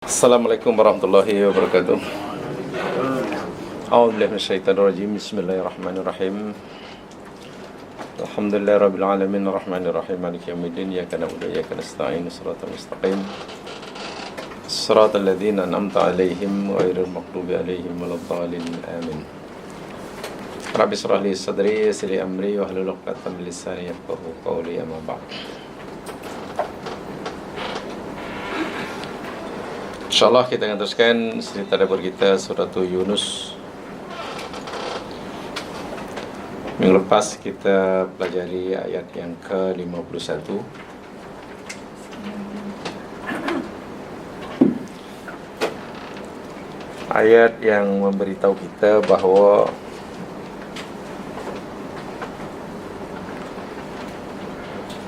Assalamualaikum warahmatullahi wabarakatuh. A'udzubillahi minasyaitonir rajim. Bismillahirrahmanirrahim. Alhamdulillahirabbil alamin arrahmanir rahim maliki yaumiddin iyyaka na'budu wa iyyaka nasta'in shiratal mustaqim shiratal ladzina an'amta 'alaihim ghairil maghdubi 'alaihim waladdallin amin. Rabbi shrah li sadri yassir li amri wahlul 'uqdatam min lisani yafqahu qawli amma ba'd. InsyaAllah kita akan teruskan cerita dapur kita surah Yunus. Minggu lepas kita pelajari ayat yang ke-51. Ayat yang memberitahu kita bahawa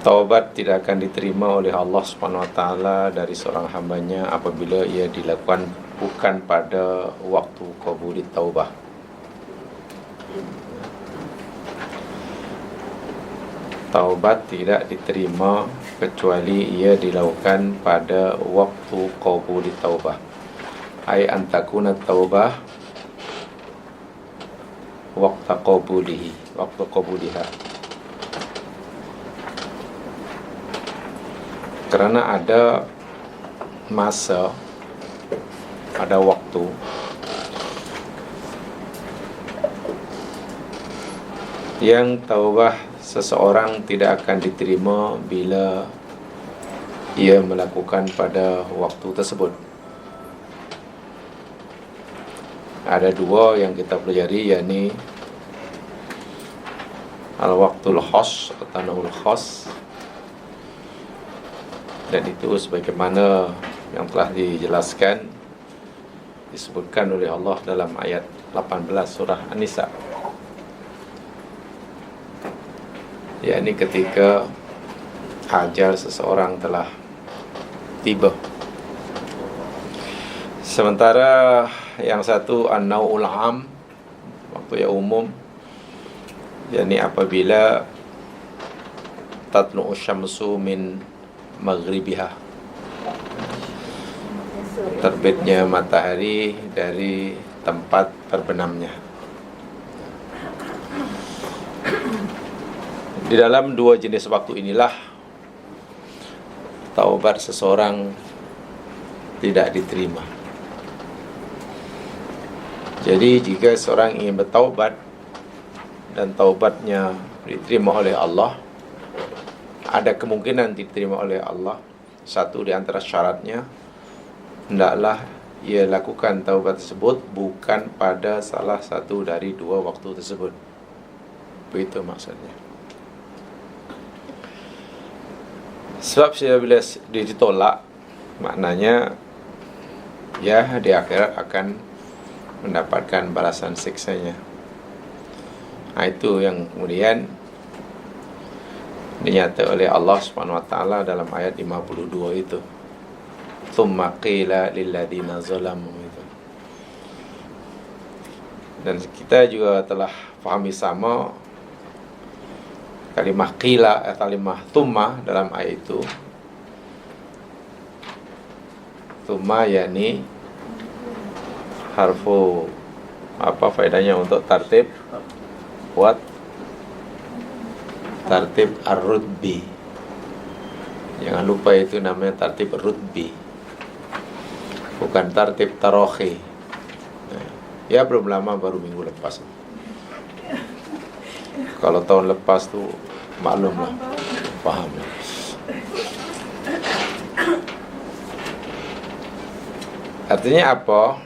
taubat tidak akan diterima oleh Allah Subhanahu Wa Taala dari seorang hambanya apabila ia dilakukan bukan pada waktu qabulit taubah. Taubat tidak diterima kecuali ia dilakukan pada waktu qabulit taubah. Ai antakuna taubah waqta qabuliha. Kerana ada masa, ada waktu yang taubah seseorang tidak akan diterima bila ia melakukan pada waktu tersebut. Ada dua yang kita pelajari, yakni al-waqtul khas atau naul khas, dan itu sebagaimana yang telah dijelaskan, disebutkan oleh Allah dalam ayat 18 surah An-Nisa, yakni ketika ajal seseorang telah tiba. Sementara yang satu an-naul am, waktu yang umum, yakni apabila tatlu'u syamsu min maghribiha, terbitnya matahari dari tempat terbenamnya. Di dalam dua jenis waktu inilah taubat seseorang tidak diterima. Jadi jika seorang ingin bertaubat dan taubatnya diterima oleh Allah, ada kemungkinan diterima oleh Allah, satu di antara syaratnya, hendaklah ia lakukan taubat tersebut bukan pada salah satu dari dua waktu tersebut. Begitu maksudnya. Sebab bila dia ditolak, maknanya ya di akhirat akan mendapatkan balasan siksanya. Itu yang kemudian dinyata oleh Allah Subhanahu Wa Taala dalam ayat 52 itu. Tsumma qila lil ladzina zalamu itu. Dan kita juga telah fahami sama kalimah qila, kalimah tsumma dalam ayat itu. Tsumma yakni harfu apa faedahnya untuk tartib buat tartib ar-rutbi. Jangan lupa itu namanya tartib ar-rutbi, bukan tartib tarohi. Ya belum lama, baru minggu lepas. Kalau tahun lepas tu maklum lah, faham lah. Artinya apa?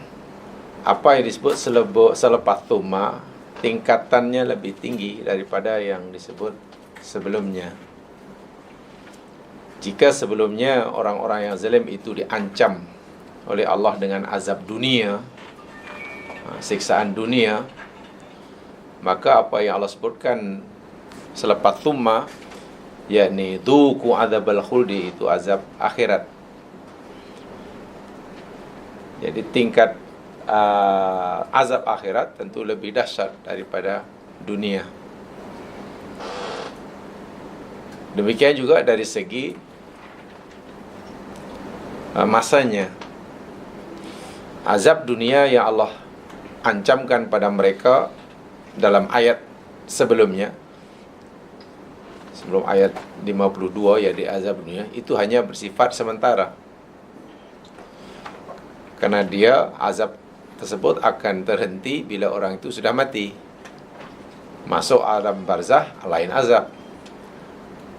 Apa yang disebut selepas tsumma tingkatannya lebih tinggi daripada yang disebut sebelumnya. Jika sebelumnya orang-orang yang zalim itu diancam oleh Allah dengan azab dunia, siksaan dunia, maka apa yang Allah sebutkan selepas tsumma, yakni dzuqu adzabal khuldi, itu azab akhirat. Jadi tingkat azab akhirat tentu lebih dahsyat daripada dunia. Demikian juga dari segi masanya. Azab dunia yang Allah ancamkan pada mereka dalam ayat sebelumnya, sebelum ayat 52 ya, di azab dunia, itu hanya bersifat sementara. Karena dia, azab tersebut akan terhenti bila orang itu sudah mati. Masuk alam barzah, lain azab.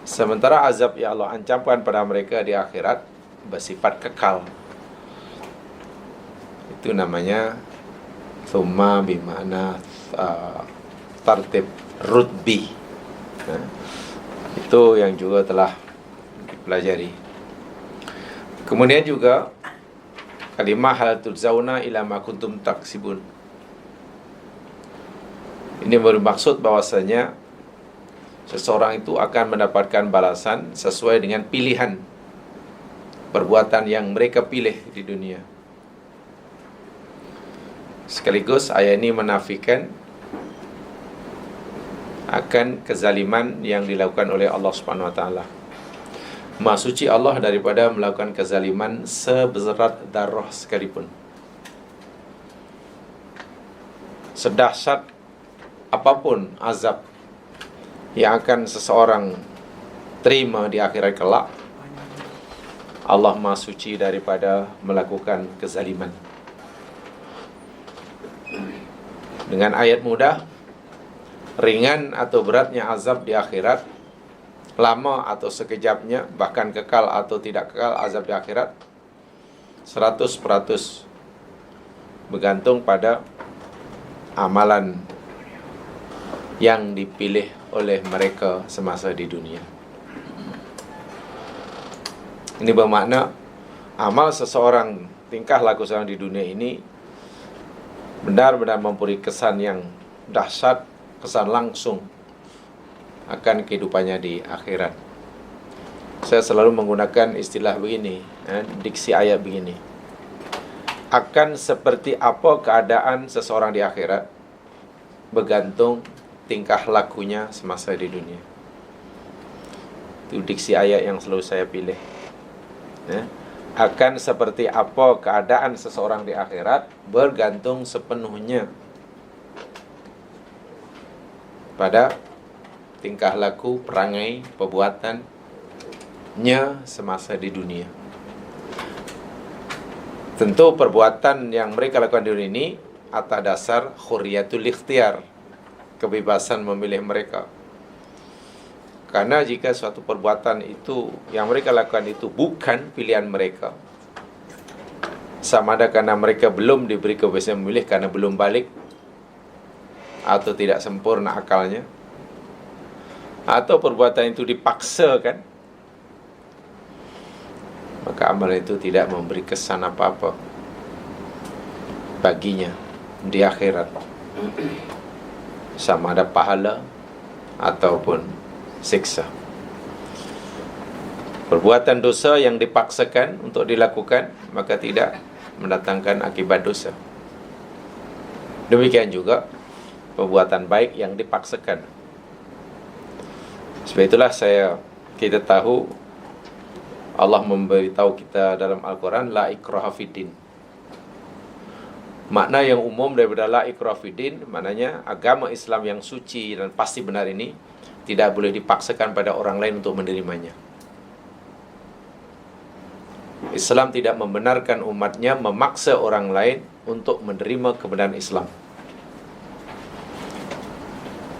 Sementara azab yang Allah ancamkan pada mereka di akhirat bersifat kekal. Itu namanya thumma bimana tartib rutbi. Itu yang juga telah dipelajari. Kemudian juga kalimah hal tujzauna ila ma kuntum taksibun. Ini bermaksud bahwasanya seseorang itu akan mendapatkan balasan sesuai dengan pilihan perbuatan yang mereka pilih di dunia. Sekaligus ayat ini menafikan akan kezaliman yang dilakukan oleh Allah Subhanahu wa taala. Maha suci Allah daripada melakukan kezaliman seberat darah sekalipun. Sedahsyat apapun azab yang akan seseorang terima di akhirat kelak, Allah Maha suci daripada melakukan kezaliman. Dengan ayat mudah, ringan atau beratnya azab di akhirat, lama atau sekejapnya, bahkan kekal atau tidak kekal azab di akhirat, 100% bergantung pada amalan yang dipilih oleh mereka semasa di dunia. Ini bermakna amal seseorang, tingkah laku seseorang di dunia ini benar-benar memberi kesan yang dahsyat, kesan langsung akan kehidupannya di akhirat. Saya selalu menggunakan istilah begini, diksi ayat begini. Akan seperti apa keadaan seseorang di akhirat bergantung tingkah lakunya semasa di dunia. Itu diksi ayat yang selalu saya pilih. Akan seperti apa keadaan seseorang di akhirat bergantung sepenuhnya pada tingkah laku, perangai, perbuatannya semasa di dunia. Tentu perbuatan yang mereka lakukan di dunia ini atas dasar khuriyatul ikhtiar, kebebasan memilih mereka. Karena jika suatu perbuatan itu yang mereka lakukan itu bukan pilihan mereka, sama ada karena mereka belum diberi kebebasan memilih karena belum balik atau tidak sempurna akalnya, atau perbuatan itu dipaksakan, maka amalan itu tidak memberi kesan apa-apa baginya di akhirat, sama ada pahala ataupun siksa. Perbuatan dosa yang dipaksakan untuk dilakukan maka tidak mendatangkan akibat dosa. Demikian juga perbuatan baik yang dipaksakan. Sebab itulah kita tahu Allah memberitahu kita dalam Al-Quran, la ikraha fiddin. Makna yang umum daripada la ikraha fiddin, maknanya agama Islam yang suci dan pasti benar ini tidak boleh dipaksakan pada orang lain untuk menerimanya. Islam tidak membenarkan umatnya memaksa orang lain untuk menerima kebenaran Islam.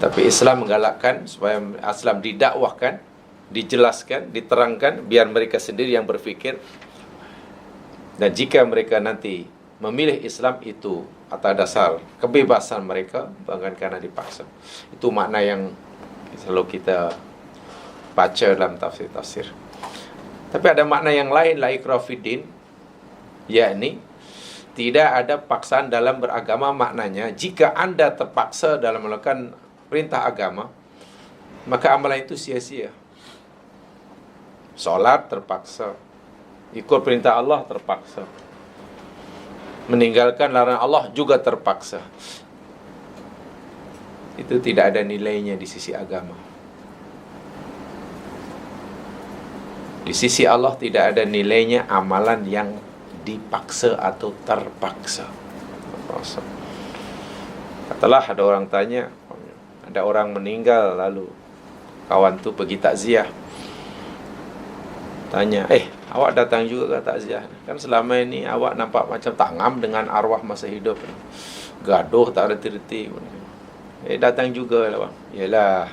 Tapi Islam menggalakkan supaya Islam didakwahkan, dijelaskan, diterangkan, biar mereka sendiri yang berfikir. Dan jika mereka nanti memilih Islam itu atas dasar kebebasan mereka, bukan karena dipaksa. Itu makna yang selalu kita baca dalam tafsir-tafsir. Tapi ada makna yang lain, la ikraha fiddin, yakni tidak ada paksaan dalam beragama. Maknanya jika Anda terpaksa dalam melakukan perintah agama, maka amalan itu sia-sia. Solat terpaksa, ikut perintah Allah terpaksa, meninggalkan larangan Allah juga terpaksa. Itu tidak ada nilainya di sisi agama. Di sisi Allah tidak ada nilainya amalan yang dipaksa atau terpaksa. Katalah ada orang tanya, ada orang meninggal lalu kawan tu pergi takziah. Tanya, awak datang juga ke takziah? Kan selama ini awak nampak macam tangam dengan arwah masa hidup. Gaduh tak ada terti. Datang juga lah bang. Yelah,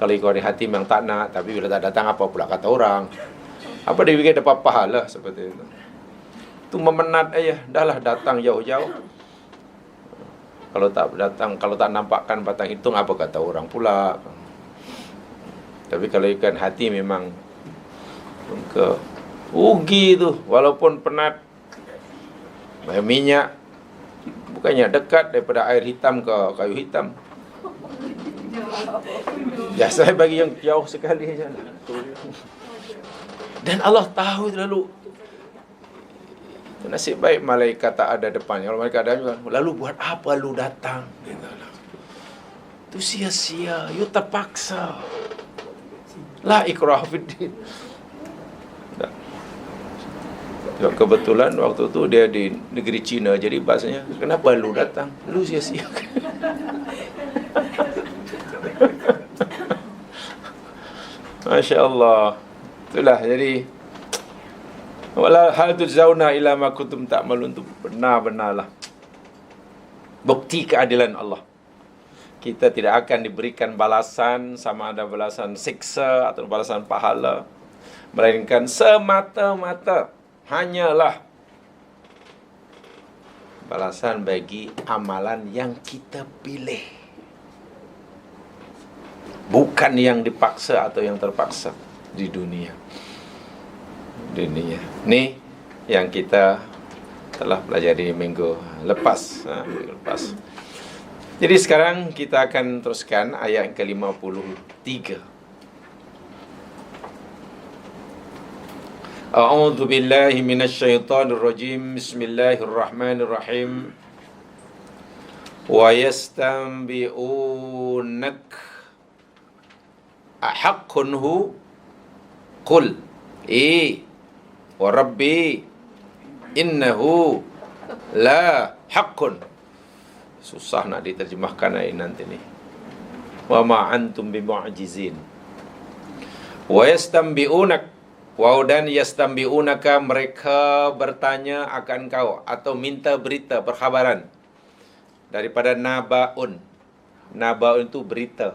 kalau ikut hati memang tak nak, tapi bila tak datang apa pula kata orang. Apa dia fikir dapat pahala seperti itu. Itu memenat aja, dahlah datang jauh-jauh. Kalau tak datang, kalau tak nampakkan batang hitung, apa kata orang pula. Tapi kalau ikan hati memang ke rugi tu, walaupun penat. Minyak bukannya dekat daripada air hitam ke kayu hitam. Ya, saya bagi yang jauh sekali saja. Dan Allah tahu lalu. Nasib baik malaikat tak ada depannya. Kalau malaikat ada, lalu buat apa lu datang? Itu sia-sia, you terpaksa. La ikrah fiddin. Kebetulan waktu tu dia di negeri Cina, jadi bahasanya, kenapa lu datang? Lu sia-sia. Masya Allah. Itulah jadi wala hal tujzauna ila ma kuntum ta'malun, tu benar-benarlah bukti keadilan Allah. Kita tidak akan diberikan balasan, sama ada balasan siksa atau balasan pahala, melainkan semata-mata hanyalah balasan bagi amalan yang kita pilih, bukan yang dipaksa atau yang terpaksa di dunia. Ni yang kita telah pelajari minggu lepas. Jadi sekarang kita akan teruskan ayat ke-53. A'udzu billahi minasyaitonir rajim. Bismillahirrahmanirrahim. Wa yastanbi'unak ahaqqun hu qul wa rabbi innahu la haqqun. Susah nak diterjemahkan ayat nanti ni. Wa ma antum bimu'jizin. Wa yastanbi'unak, wa dan yastanbi'unaka, mereka bertanya akan kau atau minta berita, perkhabaran daripada naba'un. Naba'un itu berita,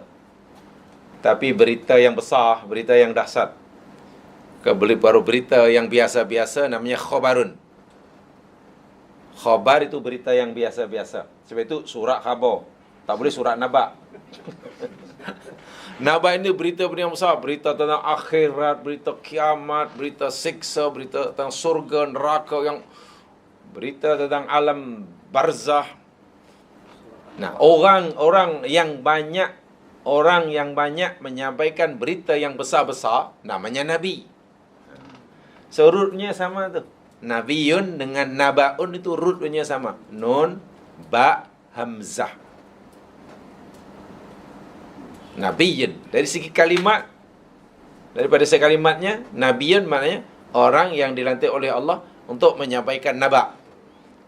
tapi berita yang besar, berita yang dahsyat. Baru berita yang biasa-biasa namanya khabarun. Khabar itu berita yang biasa-biasa. Sebab itu surat khabar, tak boleh surat naba'. Naba' ini berita yang besar, berita tentang akhirat, berita kiamat, berita siksa, berita tentang surga, neraka, yang berita tentang alam barzah. Nah, orang yang banyak menyampaikan berita yang besar-besar namanya nabi. So rootnya sama tu. Nabiyun dengan naba'un itu rootnya sama. Nun, ba, hamzah. Nabiyun. Dari segi kalimat, daripada segi kalimatnya, nabiyun maknanya orang yang dilantik oleh Allah untuk menyampaikan naba'.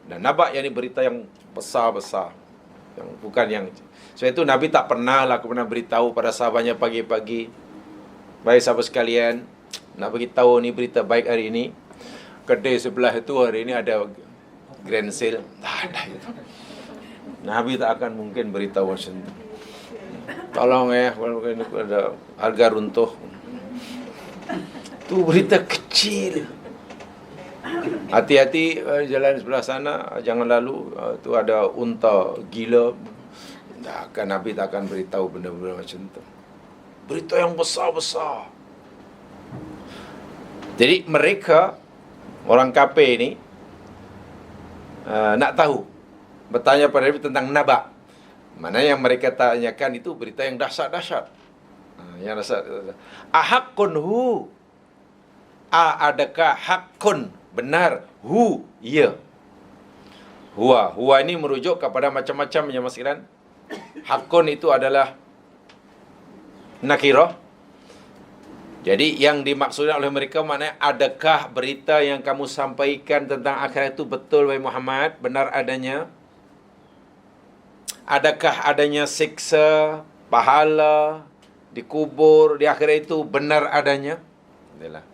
Dan naba' yang ini berita yang besar-besar. Yang bukan yang... Sebab itu Nabi tak pernah beritahu pada sahabatnya pagi-pagi, baik sahabat sekalian, nak bagi tahu ni berita baik hari ini, kedai sebelah itu hari ini ada grand sale. Tak ada itu. Nabi tak akan mungkin beritahu macam itu. Tolong kalau ada harga runtuh. Itu berita kecil. Hati-hati jalan sebelah sana, jangan lalu tu ada unta gila. Nabi tak akan beritahu benda-benda macam itu. Berita yang besar-besar. Jadi mereka, orang kafir ni, nak tahu, bertanya pada Nabi tentang naba'. Mana yang mereka tanyakan itu berita yang dahsyat-dahsyat. Yang dahsyat. Ahaqqun hu. Adakah haqqun, benar, hu, ya. Huwa ini merujuk kepada macam-macam yang masih kan. Haqqun itu adalah nakirah. Jadi yang dimaksudkan oleh mereka maknanya, adakah berita yang kamu sampaikan tentang akhirat itu betul wahai Muhammad, benar adanya? Adakah adanya siksa, pahala dikubur di akhirat itu benar adanya? Itulah.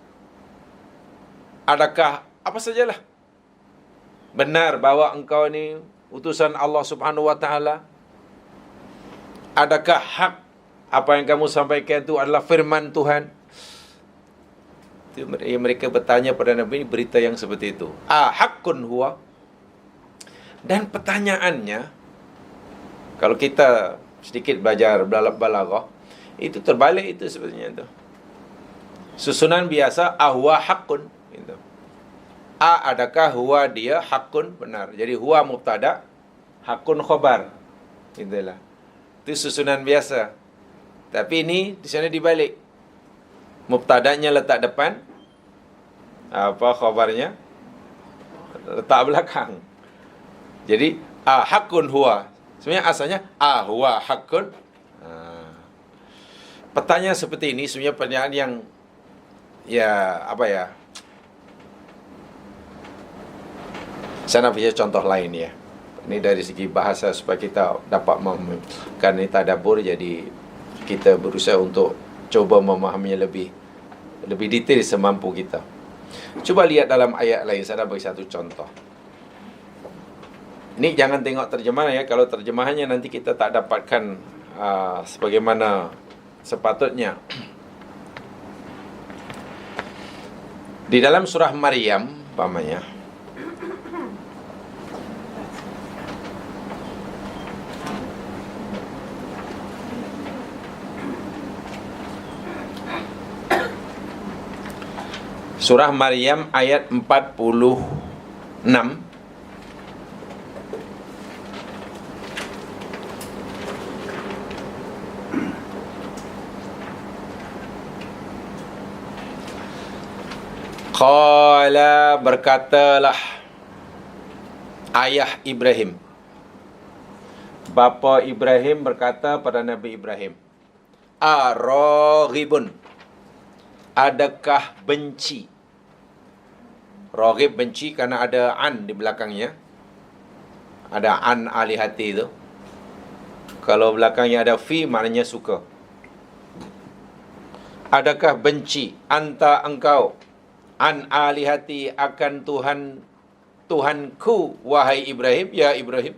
Adakah apa sajalah benar bahwa engkau ini utusan Allah Subhanahu wa taala? Adakah hak apa yang kamu sampaikan itu adalah firman Tuhan? Itu mereka bertanya pada Nabi ini berita yang seperti itu. Haqqun huwa. Dan pertanyaannya, kalau kita sedikit belajar balaghah, itu terbalik itu sebenarnya itu. Susunan biasa huwa haqqun gitu. Adakah huwa dia haqqun benar. Jadi huwa mubtada, haqqun khabar. Itulah. Itu susunan biasa. Tapi ini di sana dibalik. Mubtadanya letak depan, khabarnya letak belakang. Jadi haqqun huwa. Sebenarnya asalnya huwa haqqun. Pertanyaan seperti ini sebenarnya pertanyaan yang saya nak beri contoh lain ya. Ini dari segi bahasa supaya kita dapat memahami tadabbur, jadi kita berusaha untuk coba memahaminya lebih detail semampu kita. Cuba lihat dalam ayat lain, saya nak bagi satu contoh. Ini jangan tengok terjemahan ya, kalau terjemahannya nanti kita tak dapatkan sebagaimana sepatutnya. Di dalam surah Maryam, umpamanya, surah Maryam ayat 46. Qala, berkatalah ayah Ibrahim, bapa Ibrahim berkata pada Nabi Ibrahim, Araghibun, adakah benci? Raghib benci karena ada an di belakangnya. Ada an alihati itu. Kalau belakangnya ada fi, maknanya suka. Adakah benci anta engkau an alihati akan Tuhanku wahai Ibrahim, ya Ibrahim?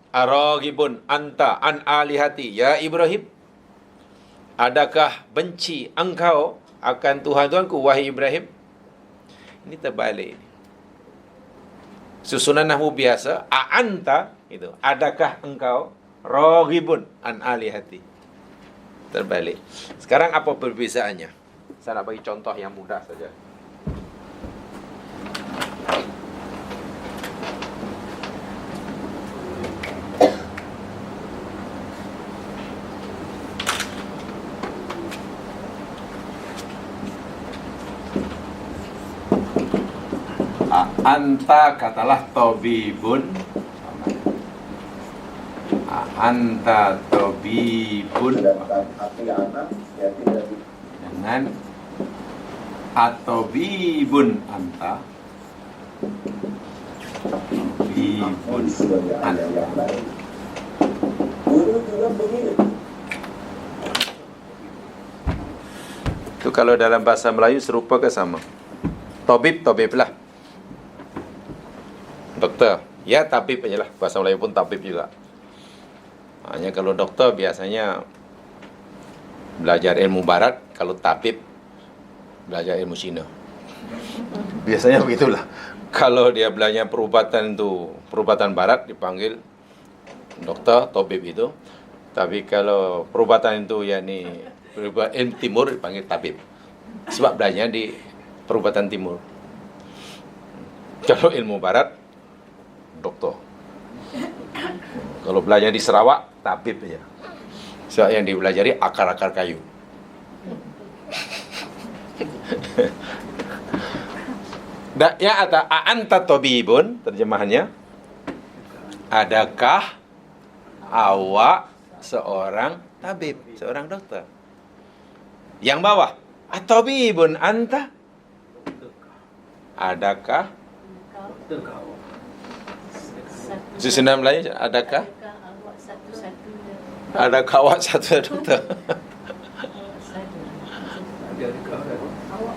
Araghibun anta an alihati ya Ibrahim? Adakah benci engkau akan Tuhanku wahai Ibrahim? Ini terbalik. Susunan nahwu biasa, anta itu, adakah engkau raghibun an alihati? Terbalik. Sekarang apa perbezaannya? Saya nak bagi contoh yang mudah saja. Anta katalah tabibun. Anta tabibun dengan atabibun anta. Tabibun anta. Itu kalau dalam bahasa Melayu serupa ke sama? Tabib, tabib lah. Doktor, ya tabib aja lah. Bahasa Melayu pun tabib juga. Hanya kalau doktor biasanya belajar ilmu barat, kalau tabib belajar ilmu Cina. Biasanya begitulah. Kalau dia belajar perubatan itu, perubatan barat dipanggil doktor, tabib itu. Tapi kalau perubatan itu yakni ilmu timur dipanggil tabib. Sebab belajarnya di perubatan timur. Kalau ilmu barat, doktor. Kalau belajar di Sarawak, tabib aja. Sebab yang dipelajari akar-akar kayu. Ya atau anta tabibun, terjemahannya, adakah awak seorang tabib, seorang dokter? Yang bawah, atabibun anta? Adakah? Susunan Melayu, adakah? Adakah awak satu doktor?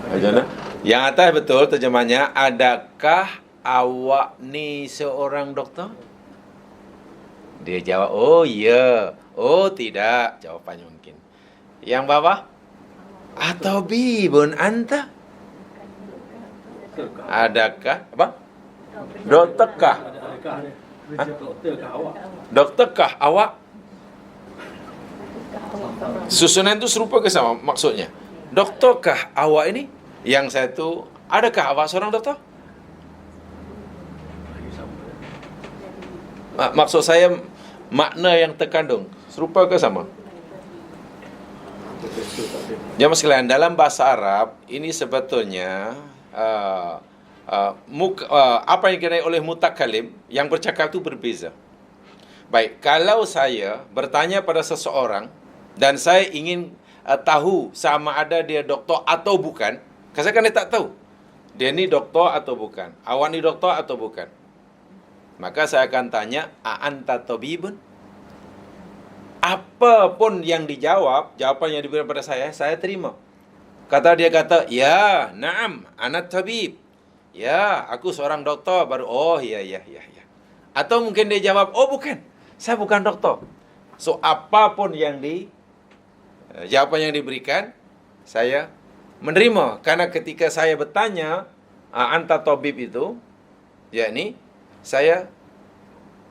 Macam mana? Yang atas betul terjemahnya, adakah awak ni seorang doktor? Dia jawab, oh ya, oh tidak, jawapannya mungkin. Yang bawah, atabibun anta? Adakah apa? Doktorkah? Doktorkah awak? Susunan itu serupa ke sama maksudnya? Doktorkah awak ini? Yang satu, adakah awak seorang doktor? Maksud saya makna yang terkandung serupa ke sama? Jemaah sekalian, dalam bahasa Arab ini sebetulnya apa yang dikenai oleh mutakalim yang bercakap itu berbeza. Baik, kalau saya bertanya pada seseorang dan saya ingin tahu sama ada dia doktor atau bukan, saya kan dia tak tahu dia ni doktor atau bukan, awak ni doktor atau bukan, maka saya akan tanya, a'anta tabibun? Apapun yang dijawab, jawapan yang diberikan pada saya terima. Dia kata, ya, na'am, ana tabib. Ya, aku seorang doktor. Baru, oh, ya. Atau mungkin dia jawab, oh bukan, saya bukan doktor. So, apapun yang jawapan yang diberikan, saya menerima. Karena ketika saya bertanya, anta tabib itu, yakni, saya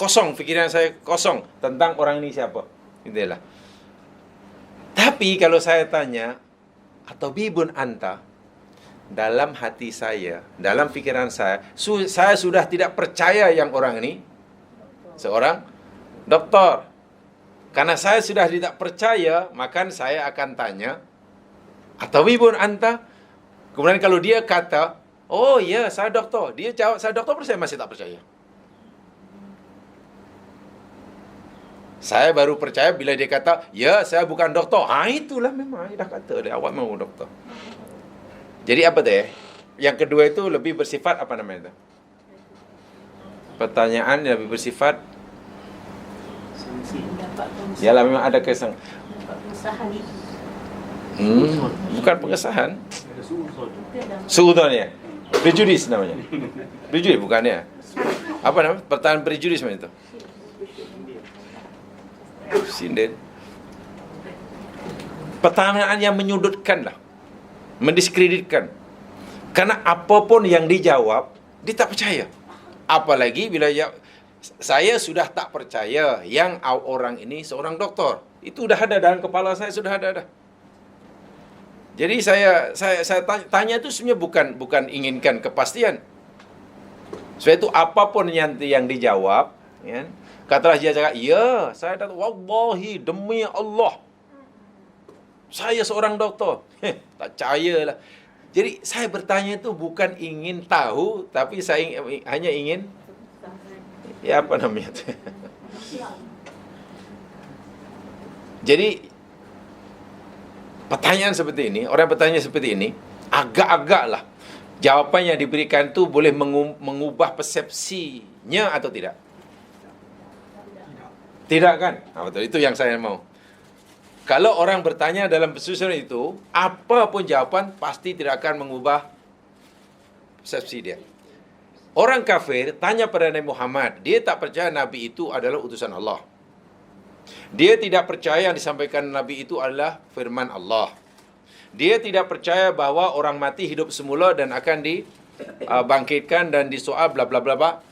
kosong, fikiran saya kosong tentang orang ini siapa. Itulah. Tapi kalau saya tanya, atabibun anta, dalam hati saya, dalam fikiran saya sudah tidak percaya yang orang ini seorang doktor. Karena saya sudah tidak percaya, maka saya akan tanya, atabibun anta? Kemudian kalau dia kata, oh ya, saya doktor, dia jawab saya doktor, saya masih tak percaya. Saya baru percaya bila dia kata, ya, saya bukan doktor. Itulah memang, dia dah kata dia, awak memang doktor. Jadi apa deh? Yang kedua itu lebih bersifat, apa namanya itu? Pertanyaan yang lebih bersifat, yalah memang ada kesan. Bukan pengesahan. Suudon ya? Prejudis namanya. Prejudis bukannya? Apa namanya? Pertanyaan prejudis macam itu. Sinden. Pertanyaan yang menyudutkan lah, mendiskreditkan. Karena apapun yang dijawab, dia tak percaya. Apalagi bila saya sudah tak percaya yang orang ini seorang doktor. Itu dah ada dalam kepala saya, sudah ada dah. Jadi saya tanya itu sebenarnya bukan inginkan kepastian. Sebab itu apapun yang dijawab, ya, katalah dia cakap, ya, saya datang, wallahi, demi Allah, saya seorang doktor. Tak percayalah. Jadi saya bertanya itu bukan ingin tahu, tapi saya hanya ingin, ya apa namanya itu. Jadi pertanyaan seperti ini, orang bertanya seperti ini, agak-agaklah jawapan yang diberikan itu boleh mengubah persepsinya atau tidak? Tidak kan? Betul, itu yang saya mau. Kalau orang bertanya dalam susunan itu, apapun jawapan pasti tidak akan mengubah persepsi dia. Orang kafir tanya pada Nabi Muhammad, dia tak percaya Nabi itu adalah utusan Allah. Dia tidak percaya yang disampaikan Nabi itu adalah firman Allah. Dia tidak percaya bahawa orang mati hidup semula dan akan dibangkitkan dan disoal bla bla bla bla.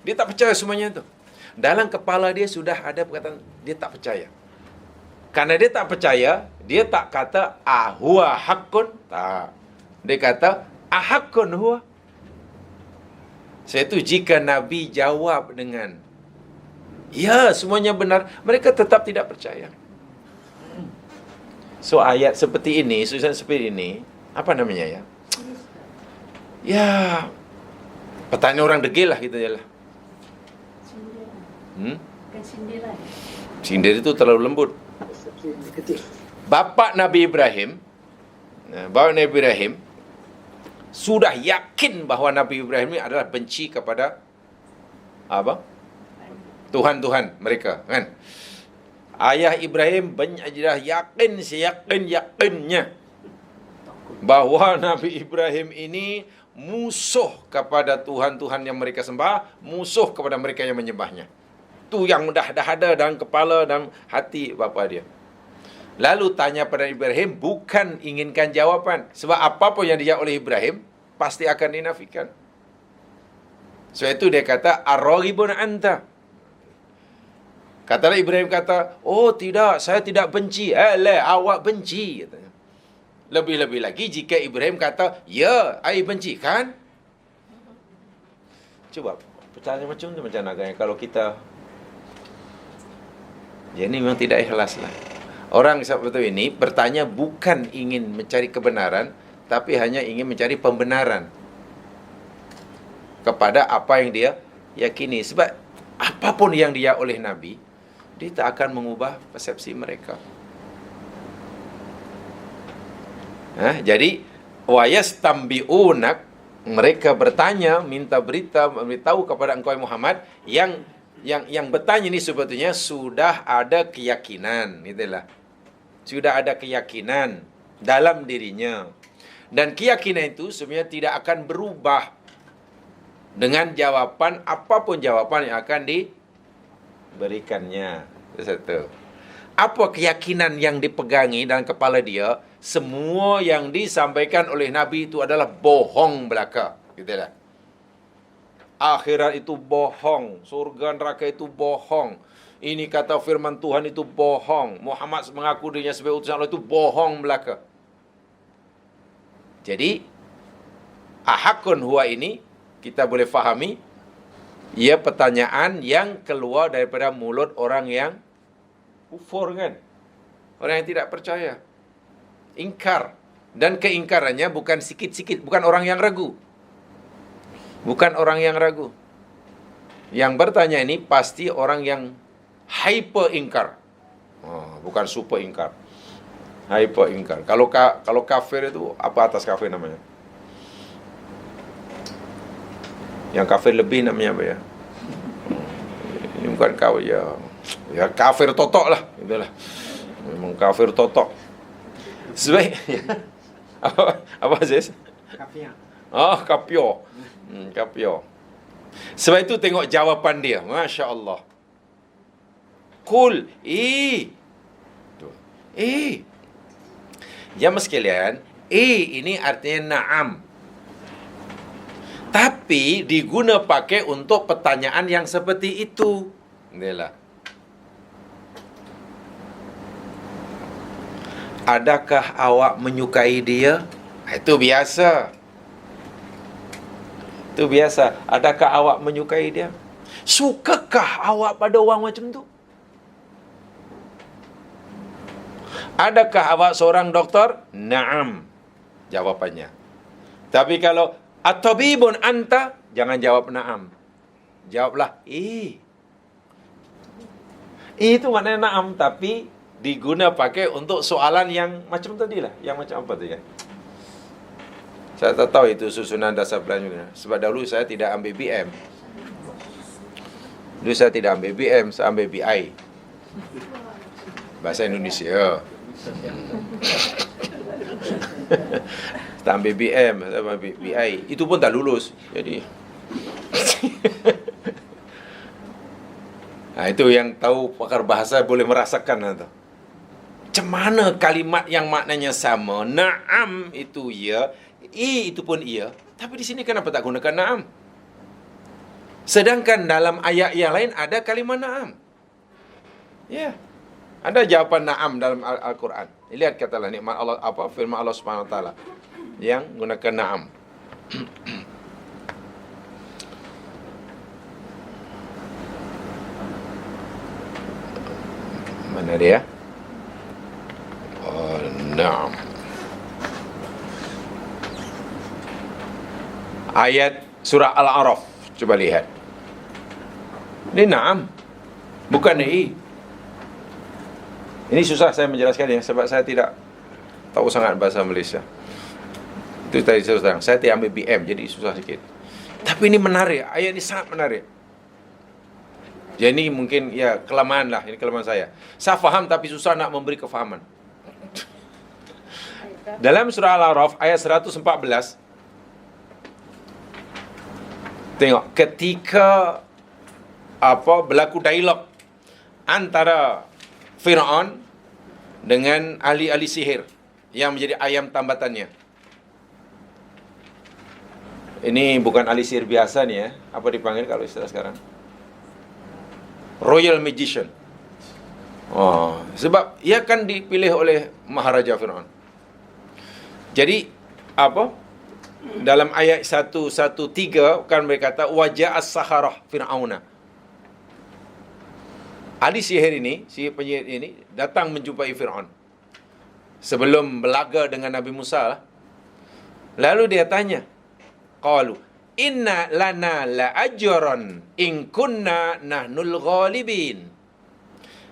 Dia tak percaya semuanya itu. Dalam kepala dia sudah ada perkataan, dia tak percaya. Karena dia tak percaya, dia tak kata huwa haqqun, tak. Dia kata ahaqqun huwa. Sebab itu jika Nabi jawab dengan ya, semuanya benar, mereka tetap tidak percaya. So ayat seperti ini, susunan seperti ini, apa namanya ya? Ya, pertanyaan orang degil lah gitu je lah. Sindir itu terlalu lembut. Bapa Nabi Ibrahim Bahawa Nabi Ibrahim sudah yakin bahawa Nabi Ibrahim ini adalah benci kepada apa? Tuhan-Tuhan mereka, kan? Ayah Ibrahim sudah yakin seyakin-yakinnya bahawa Nabi Ibrahim ini musuh kepada Tuhan-Tuhan yang mereka sembah, musuh kepada mereka yang menyembahnya. Itu yang dah ada dalam kepala dan hati bapa dia. Lalu tanya pada Ibrahim, bukan inginkan jawapan. Sebab apa-apa yang dijawab oleh Ibrahim, pasti akan dinafikan. Sebab itu dia kata, ar-raghibun anta. Katalah Ibrahim kata, oh tidak, saya tidak benci. Awak benci. Katanya. Lebih-lebih lagi jika Ibrahim kata, ya, I benci, kan? Coba, percaya macam mana agaknya kalau kita... Ya ini memang tidak ikhlas lah. Orang seperti ini bertanya bukan ingin mencari kebenaran, tapi hanya ingin mencari pembenaran kepada apa yang dia yakini. Sebab apapun yang dia oleh Nabi, dia tak akan mengubah persepsi mereka. Jadi wayastambi'unak, mereka bertanya, minta berita, memberitahu kepada engkau Muhammad yang bertanya ini sebetulnya sudah ada keyakinan, itulah. Sudah ada keyakinan dalam dirinya. Dan keyakinan itu sebenarnya tidak akan berubah dengan jawaban, apapun jawaban yang akan diberikannya. Itu satu. Apa keyakinan yang dipegangi dalam kepala dia? Semua yang disampaikan oleh Nabi itu adalah bohong belaka. Gitulah. Akhirat itu bohong, surga neraka itu bohong. Ini kata firman Tuhan itu bohong. Muhammad mengaku dirinya sebagai utusan Allah itu bohong belaka. Jadi ahakun huwa ini kita boleh fahami, ia pertanyaan yang keluar daripada mulut orang yang kufur, kan? Orang yang tidak percaya. Ingkar. Dan keingkarannya bukan sikit-sikit, bukan orang yang ragu. Bukan orang yang ragu. Yang bertanya ini pasti orang yang hyper ingkar. Bukan super ingkar. Hyper ingkar. Kalau kafir itu apa atas kafir namanya? Yang kafir lebih namanya apa ya? Ini bukan kau ya. Ya kafir totok lah, itulah. Memang kafir totok. Sebab apa Aziz? Kafir. Kapio. Kapio. Sebab itu tengok jawapan dia. Masya Allah. Kul. Jamaah sekalian, ini artinya na'am. Tapi diguna pakai untuk pertanyaan yang seperti itu. Inilah. Adakah awak menyukai dia? Itu biasa. Itu biasa. Adakah awak menyukai dia? Sukakah awak pada orang macam tu? Adakah awak seorang doktor? Naam. Jawapannya. Tapi kalau at-tabibun anta, jangan jawab naam. Jawablah itu maknanya naam, tapi diguna pakai untuk soalan yang macam tadi lah. Yang macam apa tu ya? Saya tak tahu itu susunan dasar pelajaran. Sebab dahulu saya tidak ambil BM. Dulu saya tidak ambil BM, saya ambil BI. Bahasa Indonesia. Tak ambil BM, saya ambil BI. Itu pun tak lulus. Jadi itu yang tahu pakar bahasa boleh merasakan itu. Macam mana kalimat yang maknanya sama? Naam itu ya, itu pun iya. Tapi di sini kenapa tak gunakan naam? Sedangkan dalam ayat yang lain ada kalimat naam. Ya. Ada jawapan naam dalam Al-Quran. Lihat katalah nikmat Allah apa firman Allah Subhanahu wa taala yang gunakan naam. Mana dia? Naam. Ayat surah Al-A'raf. Coba lihat. Ini naam. Bukan Ini susah saya menjelaskan ya, sebab saya tidak tahu sangat bahasa Malaysia. Itu tadi saya terang. Saya tidak ambil BM, jadi susah sikit. Tapi ini menarik. Ayat ini sangat menarik. Jadi ini mungkin ya kelemahan lah. Ini kelemahan saya. Saya faham tapi susah nak memberi kefahaman. Dalam surah Al-A'raf ayat 114, tengok ketika berlaku dialog antara Fir'aun dengan ahli-ahli sihir yang menjadi ayam tambatannya. Ini bukan ahli sihir biasa nih ya. Apa dipanggil kalau istilah sekarang? Royal Magician. Sebab ia kan dipilih oleh Maharaja Fir'aun. Jadi dalam ayat 113 kan mereka kata wajah as-saharah Fir'auna. Ahli sihir ini, sihir penyihir ini datang menjumpai Fir'aun sebelum berlaga dengan Nabi Musa lah. Lalu dia tanya, qalu inna lana la ajran in kunna nahnul ghalibin.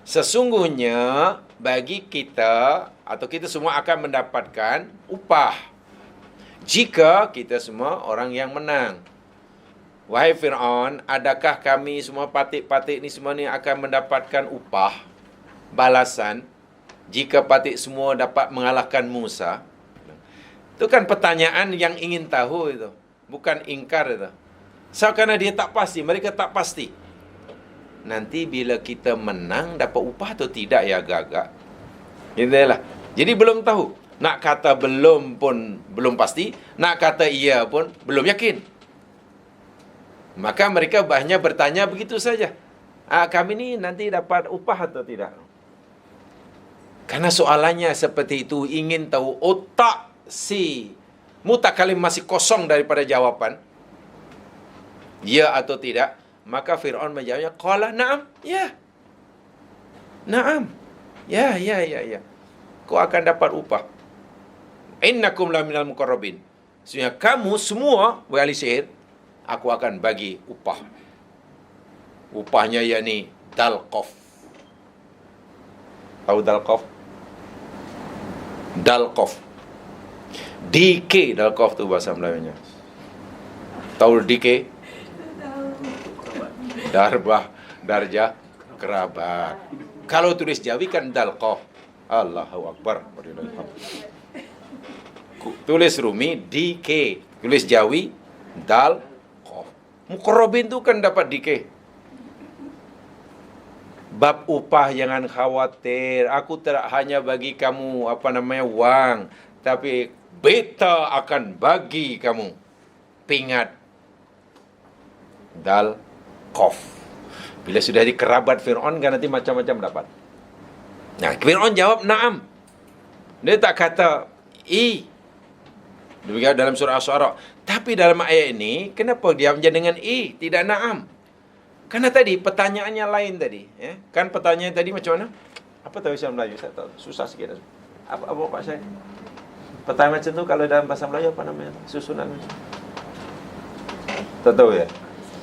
Sesungguhnya bagi kita atau kita semua akan mendapatkan upah jika kita semua orang yang menang. Wahai Fir'aun, adakah kami semua patik-patik ni semua ni akan mendapatkan upah balasan jika patik semua dapat mengalahkan Musa? Itu kan pertanyaan yang ingin tahu itu, bukan ingkar itu. Karena dia tak pasti, mereka tak pasti. Nanti bila kita menang dapat upah atau tidak ya agak-agak. Itulah. Jadi belum tahu. Nak kata belum pun belum pasti, nak kata iya pun belum yakin. Maka mereka banyak bertanya begitu saja. Kami ni nanti dapat upah atau tidak? Karena soalannya seperti itu, ingin tahu, otak si mutakalim masih kosong daripada jawapan. Ya atau tidak? Maka Fir'aun menjawabnya, qala na'am, ya. Na'am. Ya. Kau akan dapat upah. Innakum la minal muqarrabin. Sesungguhnya kamu semua, ahli sihir, aku akan bagi upah. Upahnya yakni dalqaf. Tahu dalqaf? Dalqaf. DK dalqaf tu bahasa Melayunya. Tahu DK? Darbah, darjah, kerabat. Kalau tulis Jawi kan dalqaf. Allahu Akbar. Tulis Rumi DK, tulis Jawi dalqaf. Muqarrabin tu kan dapat DK. Bab upah jangan khawatir. Aku tidak hanya bagi kamu wang, tapi beta akan bagi kamu pingat dalqaf. Bila sudah di kerabat Fir'aun kan nanti macam-macam dapat. Nah, Fir'aun jawab na'am. Dia tak kata demikian dalam surah Asy-Syu'ara. Tapi dalam ayat ini, kenapa dia menjadi dengan tidak na'am? Karena tadi pertanyaannya lain tadi, ya. Kan pertanyaan tadi macam mana? Apa tahu bahasa Melayu? Saya tahu, susah sikit. Apa Pak saya? Pertanyaan macam tu kalau dalam bahasa Melayu apa namanya? Susunan macam. Tak tahu ya?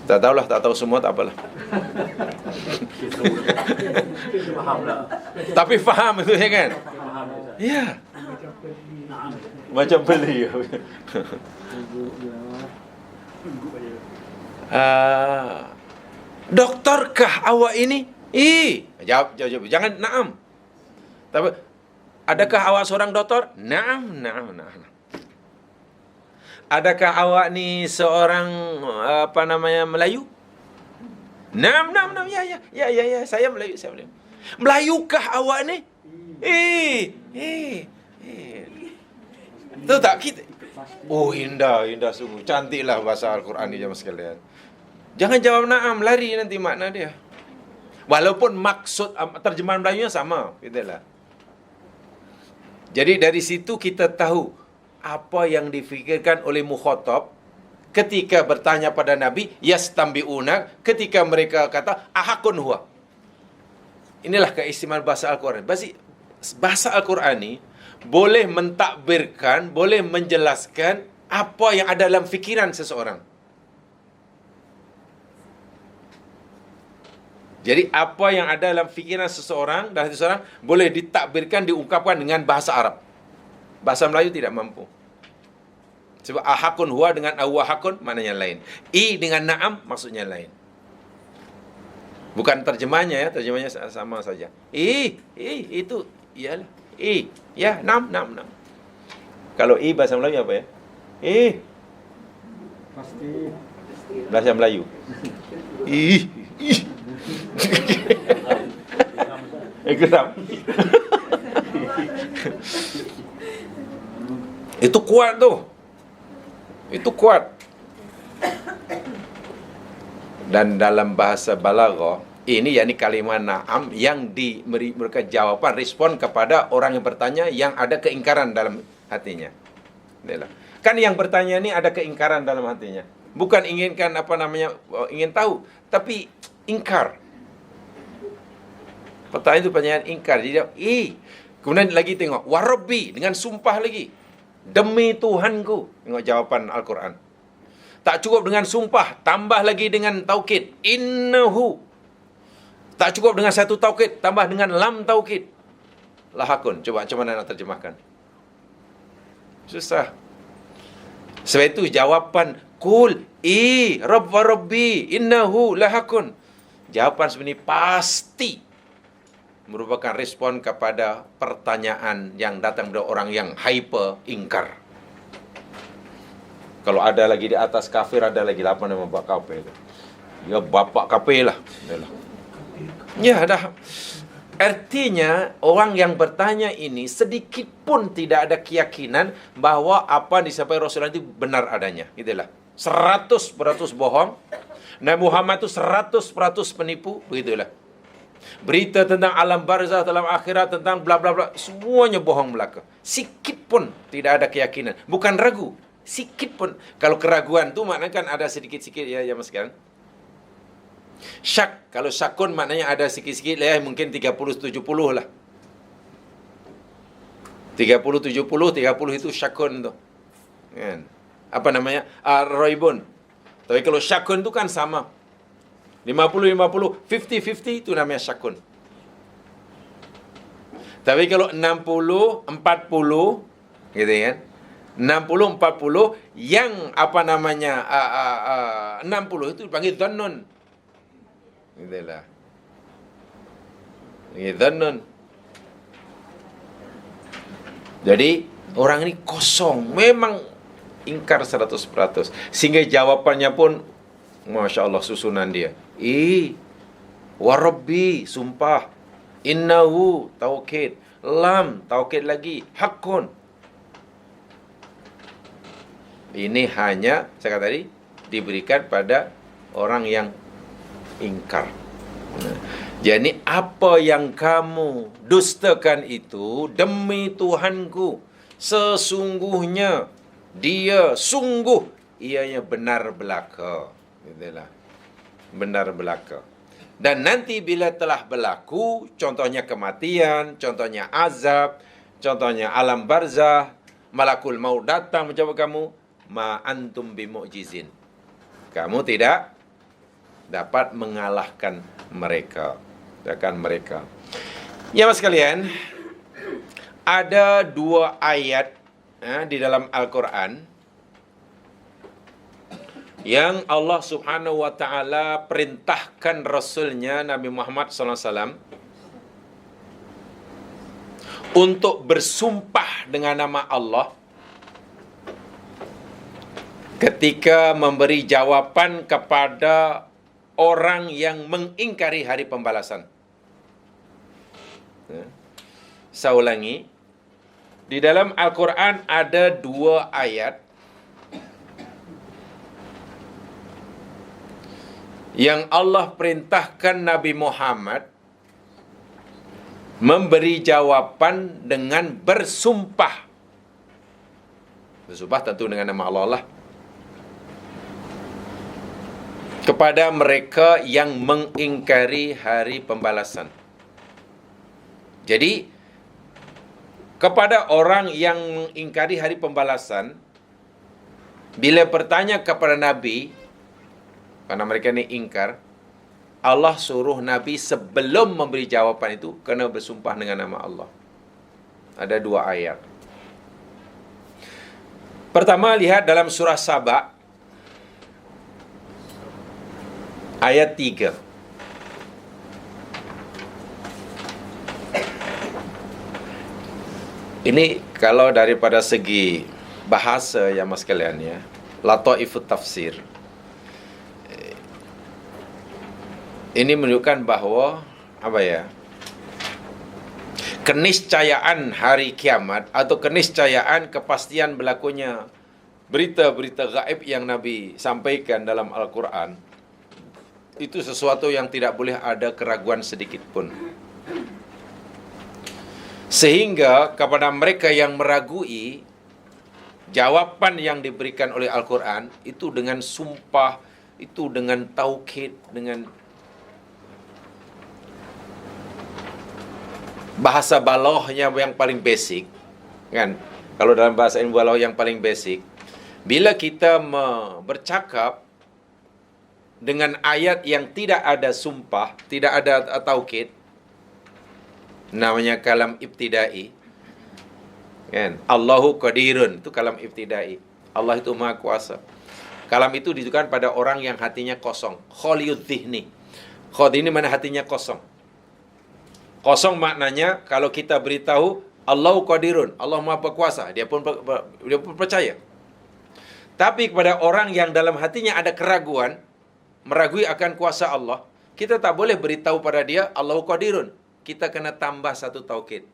Tak tahulah, tak tahu semua tak apalah. Tapi faham itu ya kan? Ya. Macam beli. Doktorkah awak ini? Jawab. Jangan na'am. Tapi adakah awak seorang doktor? Na'am. Adakah awak ni seorang Melayu? Na'am. Ya, saya Melayu. Melayukah awak ni? Tahu tak kita? Oh, indah sungguh. Cantiklah bahasa Al-Quran ni jemaah sekalian. Jangan jawab na'am, lari nanti makna dia. Walaupun maksud terjemahan Melayunya sama, gitulah. Jadi dari situ kita tahu apa yang difikirkan oleh mukhatab ketika bertanya pada Nabi, yastambi'una, ketika mereka kata ahakun huwa. Inilah keistimewaan bahasa Al-Quran. Bahasa Al-Quran ni boleh mentakbirkan, boleh menjelaskan apa yang ada dalam fikiran seseorang. Jadi apa yang ada dalam fikiran seseorang dan hati seseorang boleh ditakbirkan, diungkapkan dengan bahasa Arab. Bahasa Melayu tidak mampu. Sebab ahakun huwa dengan awahakun maknanya lain. I dengan na'am maksudnya lain. Bukan terjemahnya ya, terjemahnya sama saja. Itu iyalah. Ya, nam. Kalau bahasa Melayu apa ya? Pasti. Bahasa Melayu. Geram. Itu kuat tuh. Itu kuat. Dan dalam bahasa balaghah, ini yakni kalimat na'am yang diberikan jawaban, respon kepada orang yang bertanya yang ada keingkaran dalam hatinya. Kan yang bertanya ini ada keingkaran dalam hatinya. Bukan inginkan ingin tahu, tapi ingkar. Pertanyaan itu pertanyaan ingkar. Jadi kemudian lagi tengok warabbi dengan sumpah lagi. Demi Tuhanku. Tengok jawaban Al-Quran. Tak cukup dengan sumpah, tambah lagi dengan taukid. Innahu. Tak cukup dengan satu taukid, tambah dengan lam taukid. Lahakun. Coba macam mana nak terjemahkan? Susah. Sebab itu jawapan kul rabb wa rabbi innahu lahakun. Jawapan sebenarnya pasti merupakan respon kepada pertanyaan yang datang dari orang yang hyper ingkar. Kalau ada lagi di atas kafir, ada lagi apa nama bapak kafir itu? Ya bapak kafir lah. Ya dah. Artinya orang yang bertanya ini sedikit pun tidak ada keyakinan bahawa apa yang disampaikan Rasulullah itu benar adanya. Itulah. 100% bohong. Nabi Muhammad itu 100% penipu. Begitulah. Berita tentang alam barzah, dalam akhirat, tentang bla bla bla, semuanya bohong belaka. Sikit pun tidak ada keyakinan. Bukan ragu. Sikit pun. Kalau keraguan tu maknanya kan ada sedikit-sikit ya jamaah sekalian. Syak. Kalau syakun maknanya ada sikit-sikit lah ya. Mungkin 30-70 lah. 30-70, 30 itu syakun tu. Kan? Apa namanya? Roibun. Tapi kalau syakun tu kan sama. 50-50, 50-50 itu namanya syakun. Tapi kalau 60-40 gitu kan. 60-40 yang apa namanya 60 itu dipanggil dhannun. Itulah. Ini dhannun. Jadi orang ini kosong, memang ingkar 100%. Sehingga jawabannya pun Masya Allah susunan dia. Warabbi, sumpah. Innahu, taukid. Lam, taukid lagi. Hakun. Ini hanya, saya kata tadi, diberikan pada orang yang ingkar. Jadi apa yang kamu dustakan itu demi Tuhanku, sesungguhnya dia sungguh ianya benar belaka. Itulah. Benar belaka. Dan nanti bila telah berlaku, contohnya kematian, contohnya azab, contohnya alam barzah, malakul maut datang menjawab kamu, ma antum bimu'jizin. Kamu tidak dapat mengalahkan mereka. Ya mas sekalian, ada 2 ayat di dalam Al-Quran yang Allah subhanahu wa ta'ala perintahkan Rasulnya Nabi Muhammad SAW untuk bersumpah dengan nama Allah ketika memberi jawapan kepada orang yang mengingkari hari pembalasan. Saya ulangi, di dalam Al-Quran ada 2 ayat yang Allah perintahkan Nabi Muhammad memberi jawapan dengan bersumpah. Bersumpah tentu dengan nama Allah lah. Kepada mereka yang mengingkari hari pembalasan. Jadi, kepada orang yang mengingkari hari pembalasan, bila bertanya kepada Nabi, karena mereka ini ingkar, Allah suruh Nabi sebelum memberi jawapan itu, kena bersumpah dengan nama Allah. Ada 2 ayat. Pertama, lihat dalam surah Saba ayat 3. Ini kalau daripada segi bahasa ya mas sekalian ya, lataifut tafsir, ini menunjukkan bahawa apa ya, keniscayaan hari kiamat atau keniscayaan kepastian berlakunya berita-berita gaib yang Nabi sampaikan dalam Al-Quran, itu sesuatu yang tidak boleh ada keraguan sedikit pun. Sehingga kepada mereka yang meragui jawaban yang diberikan oleh Al-Quran itu dengan sumpah, itu dengan taukid, dengan bahasa balaghahnya yang paling basic, kan? Kalau dalam bahasa ilmu balaghah yang paling basic, bila kita bercakap dengan ayat yang tidak ada sumpah, tidak ada taukid, namanya kalam ibtidai, kan? Allahu qadirun, itu kalam ibtidai. Allah itu maha kuasa. Kalam itu ditujukan pada orang yang hatinya kosong, khaliyud dhihni. Khod ini mana hatinya kosong. Kosong maknanya kalau kita beritahu Allahu qadirun, Allah maha berkuasa, dia pun percaya. Tapi kepada orang yang dalam hatinya ada keraguan, meragui akan kuasa Allah, kita tak boleh beritahu pada dia Allahu qadirun. Kita kena tambah satu taukid.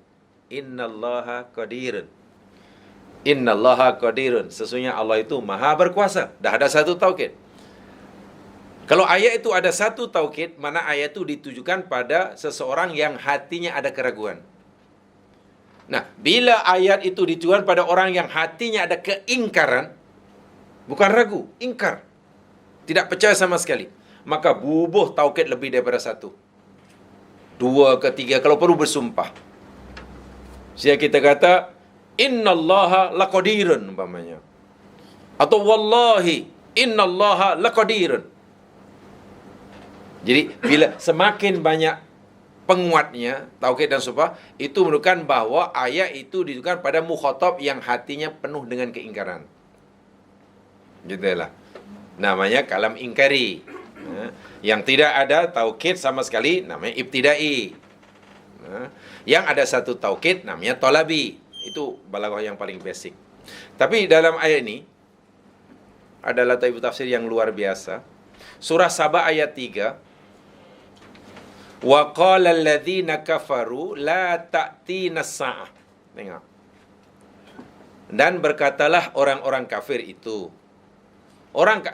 Innallaha qadirun. Innallaha qadirun. Sesungguhnya Allah itu maha berkuasa. Dah ada satu taukid. Kalau ayat itu ada satu taukid, mana ayat itu ditujukan pada seseorang yang hatinya ada keraguan. Nah, bila ayat itu ditujukan pada orang yang hatinya ada keingkaran, bukan ragu, ingkar, tidak percaya sama sekali, maka bubuh taukid lebih daripada satu, dua ke tiga, kalau perlu bersumpah. Sehingga kita kata innallaha laqadirun umpamanya, atau wallahi innallaha laqadirun. Jadi bila semakin banyak penguatnya taukid dan sumpah, itu menunjukkan bahawa ayat itu ditujukan pada mukhatab yang hatinya penuh dengan keingkaran. Gitulah. Namanya kalam ingkari. Yang tidak ada taukid sama sekali namanya ibtidai. Yang ada satu taukid namanya talabi. Itu balaghah yang paling basic. Tapi dalam ayat ini adalah lataif tafsir yang luar biasa. Surah Saba ayat 3. Wa qala alladhina kafaru la ta'tina as-sa'ah. Tengok. Dan berkatalah orang-orang kafir itu. Orang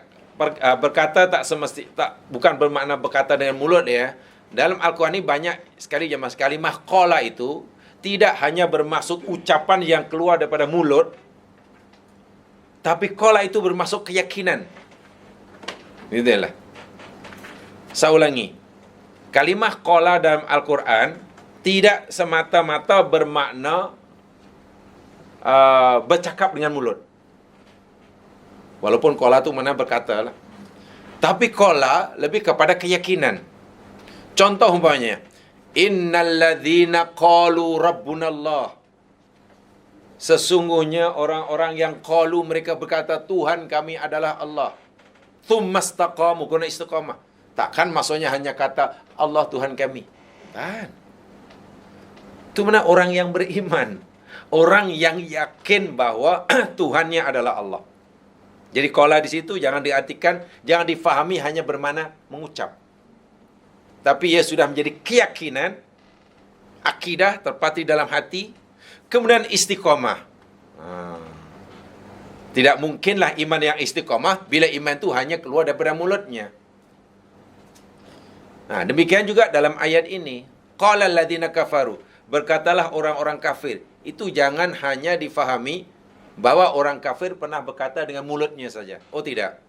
berkata tak semesti, tak, bukan bermakna berkata dengan mulut ya. Dalam Al-Quran ini banyak sekali jemaah kalimah qala itu tidak hanya bermaksud ucapan yang keluar daripada mulut, tapi qala itu bermaksud keyakinan. Itulah. Saya ulangi. Kalimah qala dalam Al-Quran tidak semata-mata bermakna bercakap dengan mulut. Walaupun qala tu mana berkata lah. Tapi qala lebih kepada keyakinan. Contoh umpamanya, innal ladzina qalu rabbunallah. Sesungguhnya orang-orang yang qalu, mereka berkata Tuhan kami adalah Allah. Tsumastaqamu, guna istiqamah. Takkan maksudnya hanya kata Allah Tuhan kami. Kan? Itu mana orang yang beriman. Orang yang yakin bahawa Tuhannya adalah Allah. Jadi qala di situ jangan diartikan, jangan difahami hanya bermakna mengucap. Tapi ia sudah menjadi keyakinan, akidah terpatri dalam hati, kemudian istiqamah. Tidak mungkinlah iman yang istiqamah bila iman itu hanya keluar daripada mulutnya. Nah, demikian juga dalam ayat ini, qala alladzina kafaru, berkatalah orang-orang kafir. Itu jangan hanya difahami bahwa orang kafir pernah berkata dengan mulutnya saja. Oh tidak.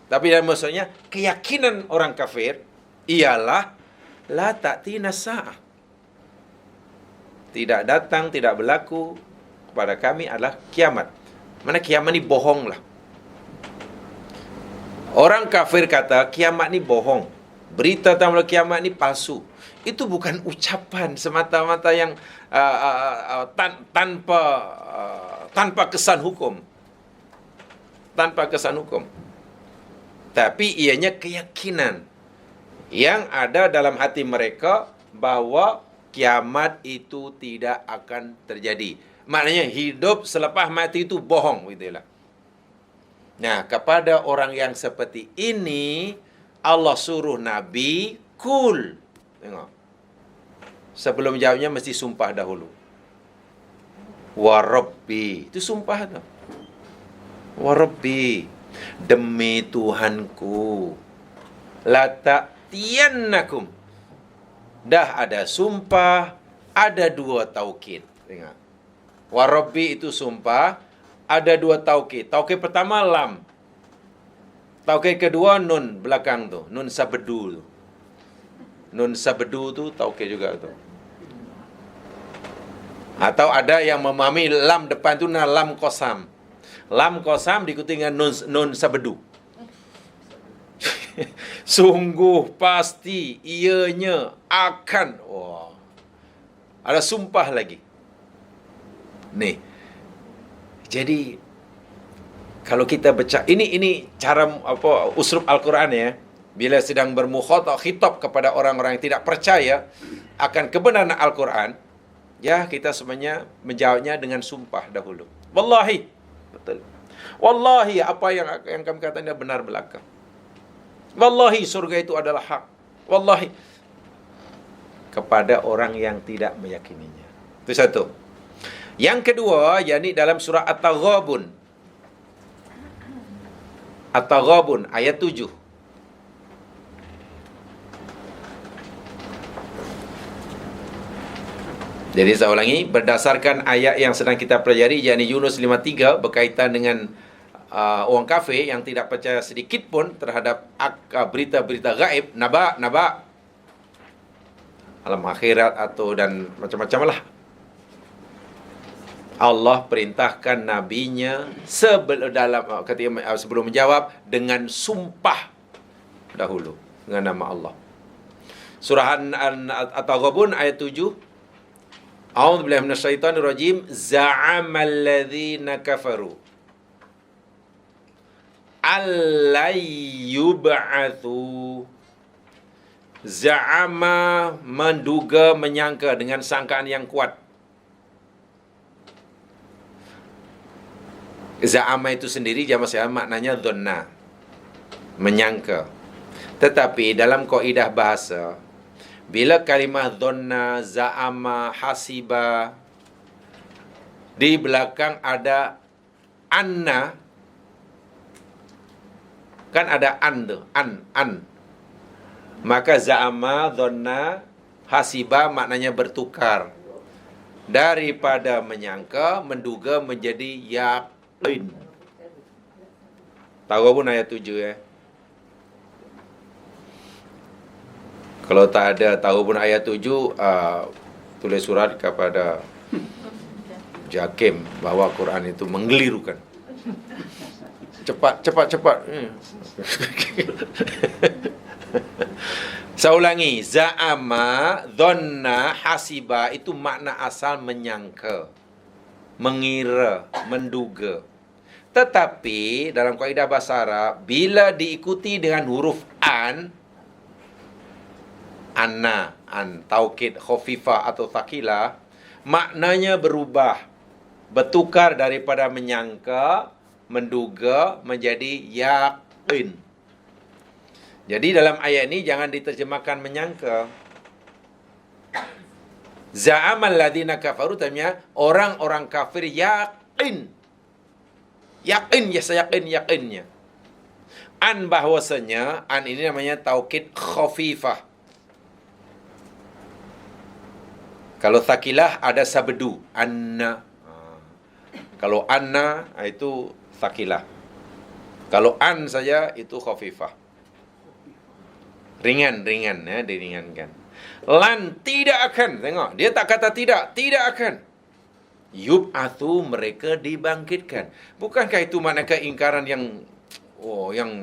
Tapi dalam maksudnya keyakinan orang kafir ialah la ta'tina sa'ah. Tidak datang, tidak berlaku kepada kami adalah kiamat. Mana kiamat ni bohong lah. Orang kafir kata kiamat ni bohong. Berita tentang kiamat ni palsu. Itu bukan ucapan semata-mata yang tanpa kesan hukum. tanpa kesan hukum. Tapi ianya keyakinan yang ada dalam hati mereka bahwa kiamat itu tidak akan terjadi. Maknanya hidup selepas mati itu bohong, gitulah. Nah, kepada orang yang seperti ini Allah suruh Nabi kul. Tengok. Sebelum jawabnya mesti sumpah dahulu. Wa Rabbi. Itu sumpah tu. Wa Rabbi. Demi Tuhanku. La ta'tiyannakum. Dah ada sumpah, ada dua taukid. Tengok. Wa Rabbi itu sumpah, ada dua taukid. Taukid pertama lam. Taukid kedua nun belakang tu. Nun sabedu tu. Nun sabedu tu taukid juga tu. Atau ada yang memahami lam depan tu lam qasam. Lam qasam diikuti dengan nun sabedu. Sungguh pasti ianya akan. Wah. Ada sumpah lagi. Nih. Jadi kalau kita baca ini cara usrub Al-Quran ya. Bila sedang bermukhatab khitab kepada orang-orang yang tidak percaya akan kebenaran Al-Quran, ya kita sebenarnya menjawabnya dengan sumpah dahulu. Wallahi. Betul. Wallahi apa yang kami katakan dia benar belaka. Wallahi surga itu adalah hak. Wallahi. Kepada orang yang tidak meyakininya. Itu satu. Yang kedua, yakni dalam surah At-Taghabun. At-Taghabun ayat 7. Jadi saya ulangi, berdasarkan ayat yang sedang kita pelajari, yakni Yunus 53 berkaitan dengan orang kafir yang tidak percaya sedikit pun terhadap berita-berita gaib, naba alam akhirat atau dan macam-macam lah. Allah perintahkan nabinya sebelum menjawab dengan sumpah dahulu dengan nama Allah. Surah At-Taghabun ayat 7. A'udzubillahi minasyaitonirrajim. Za'amal ladzina kafaru allay yub'atsu. Za'ama menduga, menyangka dengan sangkaan yang kuat. Za'ama itu sendiri jama' maknanya dhanna, menyangka. Tetapi dalam kaidah bahasa, bila kalimah dhanna, za'ama, hasiba di belakang ada anna, kan ada an. Maka za'ama, dhanna, hasiba maknanya bertukar. Daripada menyangka, menduga menjadi yakin. Taghabun ayat 7 ya. Kalau tak ada Taghabun ayat 7, tulis surat kepada Jakim bahawa Quran itu menggelirukan. Cepat. Saya ulangi, za'ama, dhanna, hasiba itu makna asal menyangka, mengira, menduga. Tetapi dalam kaidah bahasa Arab, bila diikuti dengan huruf anna, taukid khafifah atau thaqilah, maknanya berubah, bertukar daripada menyangka, menduga menjadi yakin. Jadi dalam ayat ini jangan diterjemahkan menyangka. Za'amal ladzina kafaru, artinya orang-orang kafir yakin. Yakin, ya saya yakinnya. An bahwasanya, an ini namanya taukid khafifah. Kalau thaqilah ada sabdu, anna. Kalau anna itu thaqilah. Kalau an saja itu khafifah. Ringan ya, diringankan. Lan tidak akan, tengok, dia tak kata tidak akan. Yub'atsu, mereka dibangkitkan. Bukankah itu makna keingkaran yang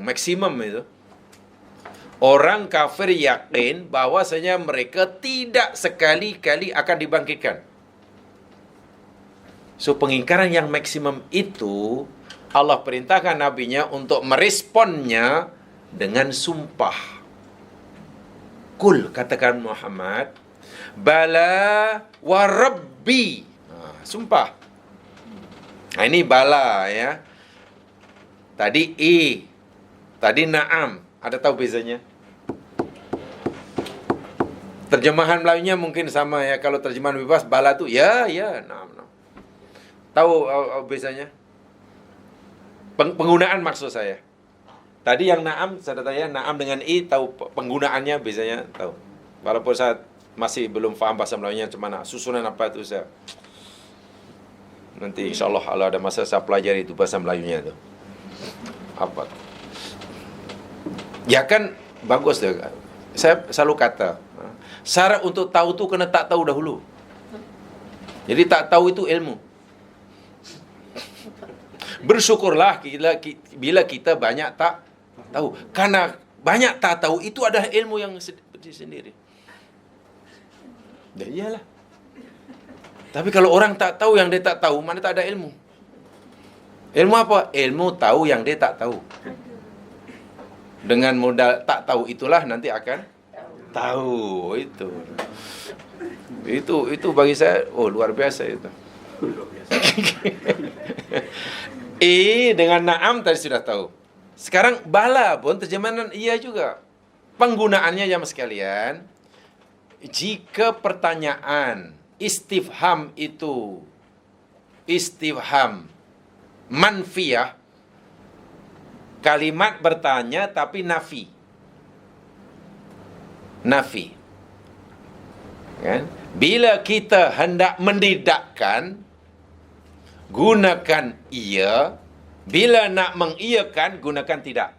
maksimum itu? Orang kafir yakin bahwasanya mereka tidak sekali-kali akan dibangkitkan. So pengingkaran yang maksimum itu Allah perintahkan nabinya untuk meresponnya dengan sumpah. Kul, katakan Muhammad, bala wa rabbi. Sumpah. Nah, ini bala ya. Tadi tadi na'am. Ada tahu bezanya? Terjemahan Melayunya mungkin sama ya. Kalau terjemahan bebas, bala tu ya, na'am. Tahu bezanya? Penggunaan maksud saya. Tadi yang na'am, saya tanya na'am dengan tahu penggunaannya bezanya, tahu. Walaupun saya masih belum faham bahasa Melayunya macam mana, susunan apa itu saya. Nanti insyaAllah kalau ada masa saya pelajari itu bahasa Melayunya itu. Apa? Ya kan bagus deh. Saya selalu kata, syarat untuk tahu tu kena tak tahu dahulu. Jadi tak tahu itu ilmu. Bersyukurlah bila kita banyak tak tahu. Karena banyak tak tahu itu adalah ilmu yang sendiri. Dan iyalah. Tapi kalau orang tak tahu yang dia tak tahu, mana tak ada ilmu. Ilmu apa? Ilmu tahu yang dia tak tahu. Dengan modal tak tahu itulah nanti akan tahu. Itu bagi saya luar biasa itu. Dengan na'am tadi sudah tahu. Sekarang bala pun terjemahan iya juga. Penggunaannya jamaah sekalian, jika pertanyaan istifham itu istifham manfiyah, kalimat bertanya tapi nafi. Kan? Bila kita hendak mendidakkan, gunakan iya. Bila nak mengiyakan, gunakan tidak.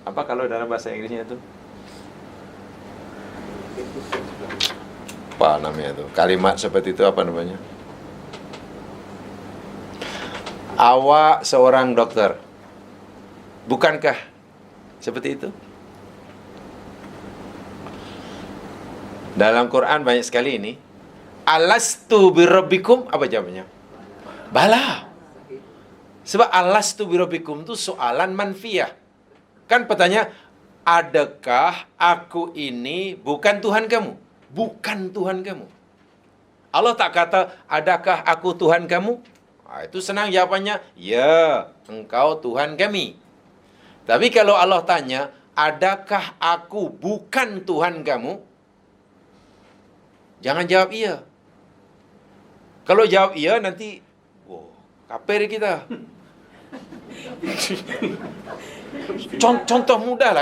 Apa kalau dalam bahasa Inggrisnya itu? Apa namanya itu? Kalimat seperti itu apa namanya? Awak seorang dokter. Bukankah seperti itu? Dalam Quran banyak sekali ini. Alastu birabbikum, apa jawabannya? Bala. Sebab alastu birabbikum itu soalan manfiyah. Kan pertanyaan, adakah aku ini bukan Tuhan kamu? Bukan Tuhan kamu. Allah tak kata, adakah aku Tuhan kamu? Itu senang jawabannya, ya, engkau Tuhan kami. Tapi kalau Allah tanya, adakah aku bukan Tuhan kamu? Jangan jawab iya. Kalau jawab iya, nanti kafir kita. Contoh mudah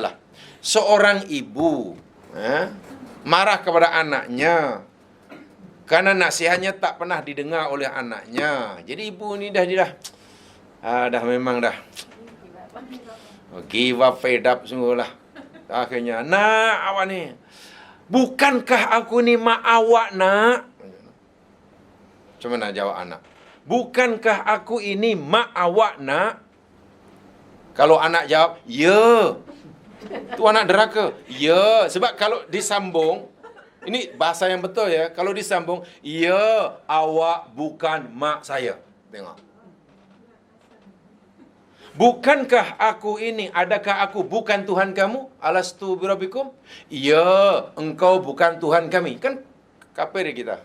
lah. Seorang ibu marah kepada anaknya karena nasihatnya tak pernah didengar oleh anaknya. Jadi ibu ni dah memang dah give up, fed up sungguh lah. Akhirnya, nak awak ni, bukankah aku ni mak awak nak? Macam mana jawab anak? Bukankah aku ini mak awak nak? Kalau anak jawab, ya. Tu anak deraka. Ya. Sebab kalau disambung, ini bahasa yang betul ya. Kalau disambung, ya, awak bukan mak saya. Tengok. Bukankah aku ini, adakah aku bukan Tuhan kamu? Alastu birabbikum? Ya, engkau bukan Tuhan kami. Kan kafir kita.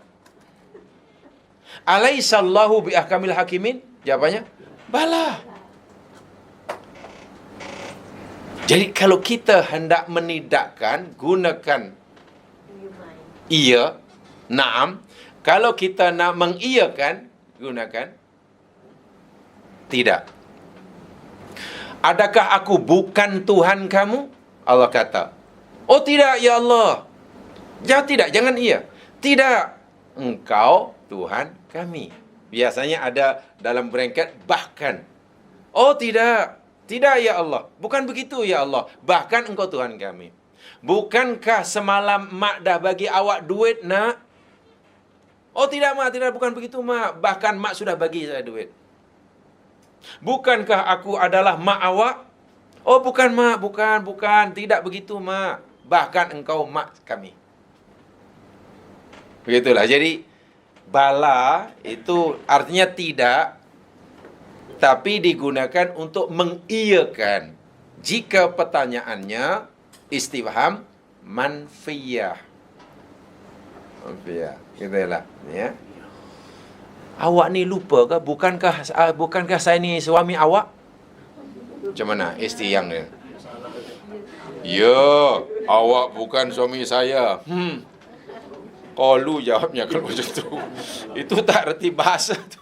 Alaihissallahu biahkamil hakimin? Jawabannya, bala. Jadi kalau kita hendak menidakkan, gunakan iya, na'am. Kalau kita nak mengiyakan, gunakan tidak. Adakah aku bukan Tuhan kamu? Allah kata, oh tidak ya Allah. Tidak, jangan iya. Tidak, engkau Tuhan kami. Biasanya ada dalam bracket bahkan. Oh tidak ya Allah. Bukan begitu ya Allah. Bahkan engkau Tuhan kami. Bukankah semalam mak dah bagi awak duit nak? Oh tidak mak, tidak, bukan begitu mak. Bahkan mak sudah bagi saya duit. Bukankah aku adalah mak awak? Oh bukan mak, bukan. Tidak begitu mak. Bahkan engkau mak kami. Begitulah. Jadi Bala itu artinya tidak, tapi digunakan untuk mengiyakan jika pertanyaannya istifham manfiyah. Manfiyah, gitulah ya. Awak ni lupa ke? Bukankah saya ni suami awak? Macam mana istiang dia? Ya, awak bukan suami saya. Qalu jawabnya kalau macam tu. Itu tak reti bahasa tu.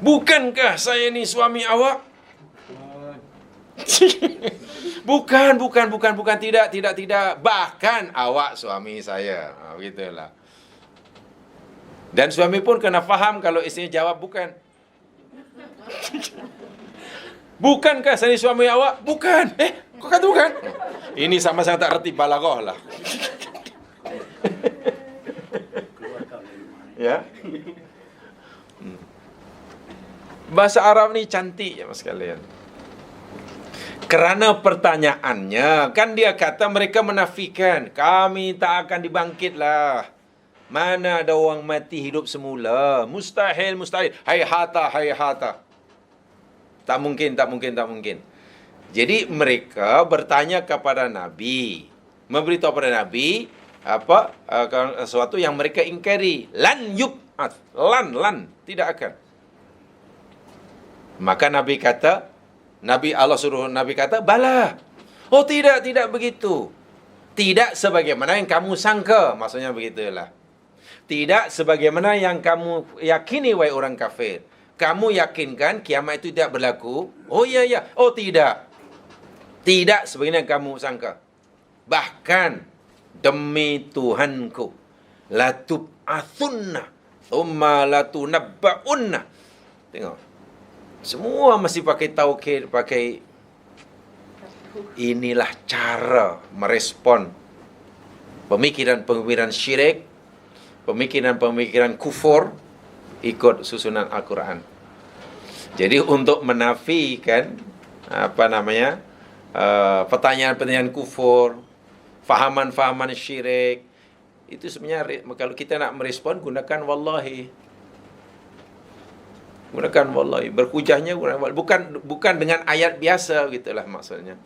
Bukankah saya ni suami awak? Bukan. Tidak. Bahkan awak suami saya. Begitulah. Dan suami pun kena faham kalau isterinya jawab bukan. Bukankah saya ni suami awak? Bukan. Kau kata bukan? Ini sama-sama tak reti balaghah lah. Ya. Bahasa Arab ni cantik ya mas sekalian. Kerana pertanyaannya, kan dia kata mereka menafikan, kami tak akan dibangkit lah. Mana ada orang mati hidup semula? Mustahil. Hayhata. Tak mungkin. Jadi mereka bertanya kepada Nabi, memberitahu kepada Nabi sesuatu yang mereka ingkari. Lan yub'ats. Lan tidak akan. Maka Allah suruh Nabi kata, bala. Oh tidak begitu. Tidak sebagaimana yang kamu sangka. Maksudnya begitulah. Tidak sebagaimana yang kamu yakini wahai orang kafir. Kamu yakinkan kiamat itu tidak berlaku? Oh ya. Oh tidak. Tidak sebagaimana yang kamu sangka. Bahkan demi Tuhanku, la tub'atsunna thumma la tunabba'unna. Tengok. Semua masih pakai taukid, pakai inilah cara merespon pemikiran-pemikiran syirik, pemikiran-pemikiran kufur ikut susunan Al-Quran. Jadi untuk menafikan pertanyaan-pertanyaan kufur, fahaman-fahaman syirik, itu sebenarnya kalau kita nak merespon gunakan wallahi. Gunakan wallahi, berhujahnya bukan dengan ayat biasa gitulah maksudnya.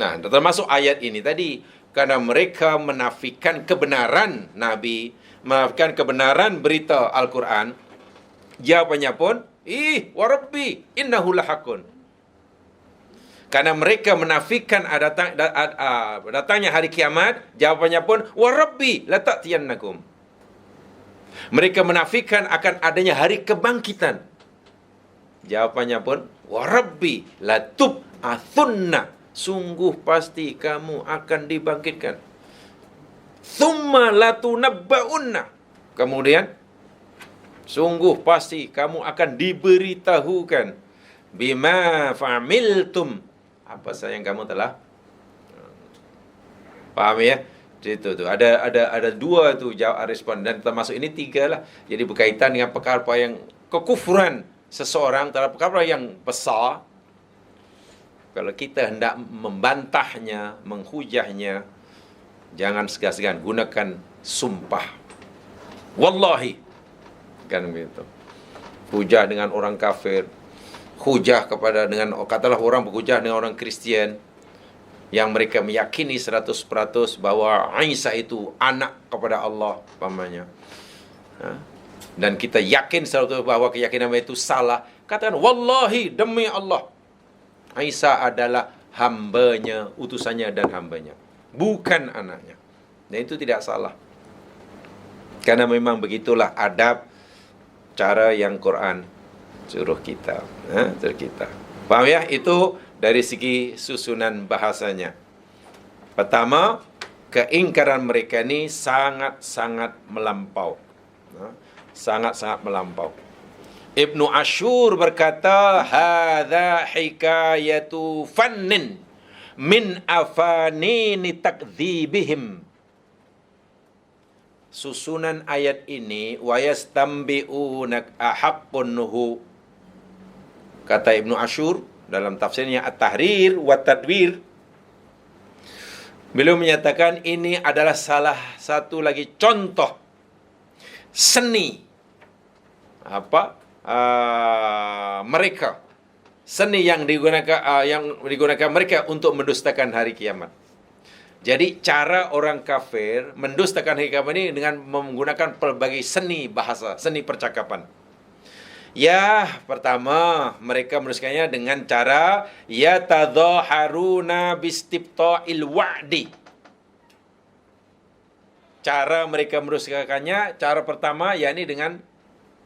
Nah, termasuk ayat ini tadi, karena mereka menafikan kebenaran Nabi, menafikan kebenaran berita Al-Quran, jawabannya pun wa rabbi innahu lahaqun. Karena mereka menafikan datangnya hari kiamat, jawabannya pun wa rabbi la ta'tiyannakum. Mereka menafikan akan adanya hari kebangkitan, jawabannya pun wa rabbi la tub'atsunna. Sungguh pasti kamu akan dibangkitkan. Thumma la tunabba'unna. Kemudian sungguh pasti kamu akan diberitahukan bima fa'amiltum, apa saja yang kamu telah. Paham ya? Itu tu. Ada dua tu jawab respon, dan termasuk ini tiga lah. Jadi berkaitan dengan perkara yang kekufuran seseorang, terhadap perkara yang besar. Kalau kita hendak membantahnya, menghujahnya, jangan segan-segan gunakan sumpah. Wallahi. Kan begitu. Hujah dengan orang kafir, hujah katalah orang berhujah dengan orang Kristian yang mereka meyakini 100% bahawa Isa itu anak kepada Allah, umpamanya. Dan kita yakin 100% bahawa keyakinan itu salah. Katakan wallahi, demi Allah, Isa adalah hambanya, utusannya dan hambanya, bukan anaknya. Dan itu tidak salah. Karena memang begitulah adab, cara yang Quran suruh kita. Faham ya? Itu dari segi susunan bahasanya. Pertama, keingkaran mereka ni sangat-sangat melampau. Sangat-sangat melampau. Ibnu Ashur berkata, hadza hikayatu fannin min afanini takdzibihim. Susunan ayat ini, wa yastambi'unak ahaqqunhu. Kata Ibnu Ashur dalam tafsirnya At-Tahrir wa Tadwir, Beliau menyatakan ini adalah salah satu lagi contoh seni mereka, seni yang digunakan mereka untuk mendustakan hari kiamat. Jadi cara orang kafir mendustakan hari kiamat ini dengan menggunakan pelbagai seni bahasa, seni percakapan. Ya, pertama mereka mendustakannya dengan cara yatadhaharuna bistibta'il wa'di. Cara mereka mendustakannya, cara pertama yakni dengan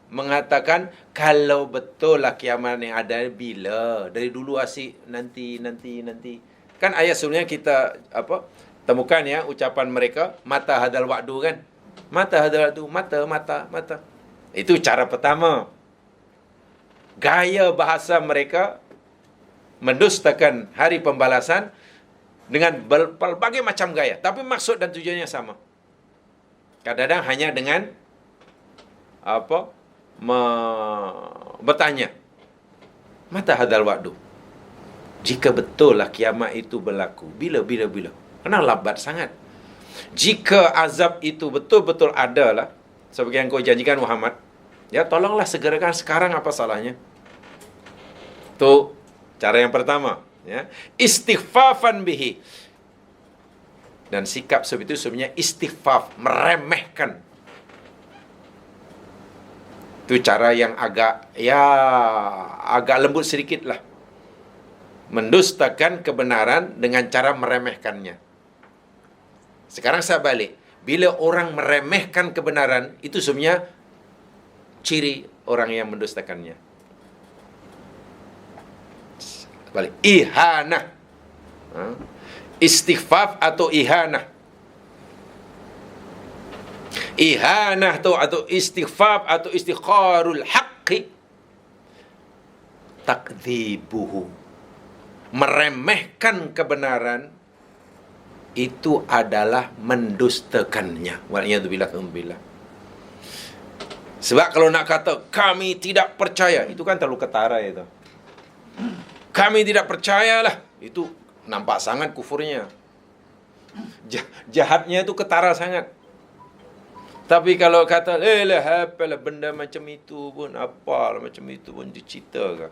mengatakan kalau betul lah kiamat yang ada bila, dari dulu asyik nanti. Kan ayat sebelumnya kita temukan ya ucapan mereka mata hadal wa'du kan. Mata hadal wa'du, mata. Itu cara pertama. Gaya bahasa mereka mendustakan hari pembalasan dengan berbagai macam gaya, tapi maksud dan tujuannya sama. Kadang-kadang hanya dengan bertanya, mata hadal wa'du, jika betul lah kiamat itu berlaku, bila. Kenapa lambat sangat? Jika azab itu betul-betul ada lah, seperti yang kau janjikan Muhammad, ya tolonglah segerakan sekarang, apa salahnya? Itu cara yang pertama, ya. Istighfafan bihi. Dan sikap seperti itu sebenarnya istighfaf, meremehkan. Itu cara yang agak lembut sedikit lah. Mendustakan kebenaran dengan cara meremehkannya. Sekarang saya balik. Bila orang meremehkan kebenaran, itu sebenarnya ciri orang yang mendustakannya. Balik. Ihanah. Istighfaf atau ihanah. Ihanah atau istighfaf atau istikharul haqqi. Takdzibuhu. Meremehkan kebenaran itu adalah mendustakannya. Waliyadzubillah. Sebab kalau nak kata kami tidak percaya, itu kan terlalu ketara itu. Kami tidak percayalah, itu nampak sangat kufurnya. Jahatnya itu ketara sangat. Tapi kalau kata apalah benda macam itu pun, apalah macam itu pun diceritakan.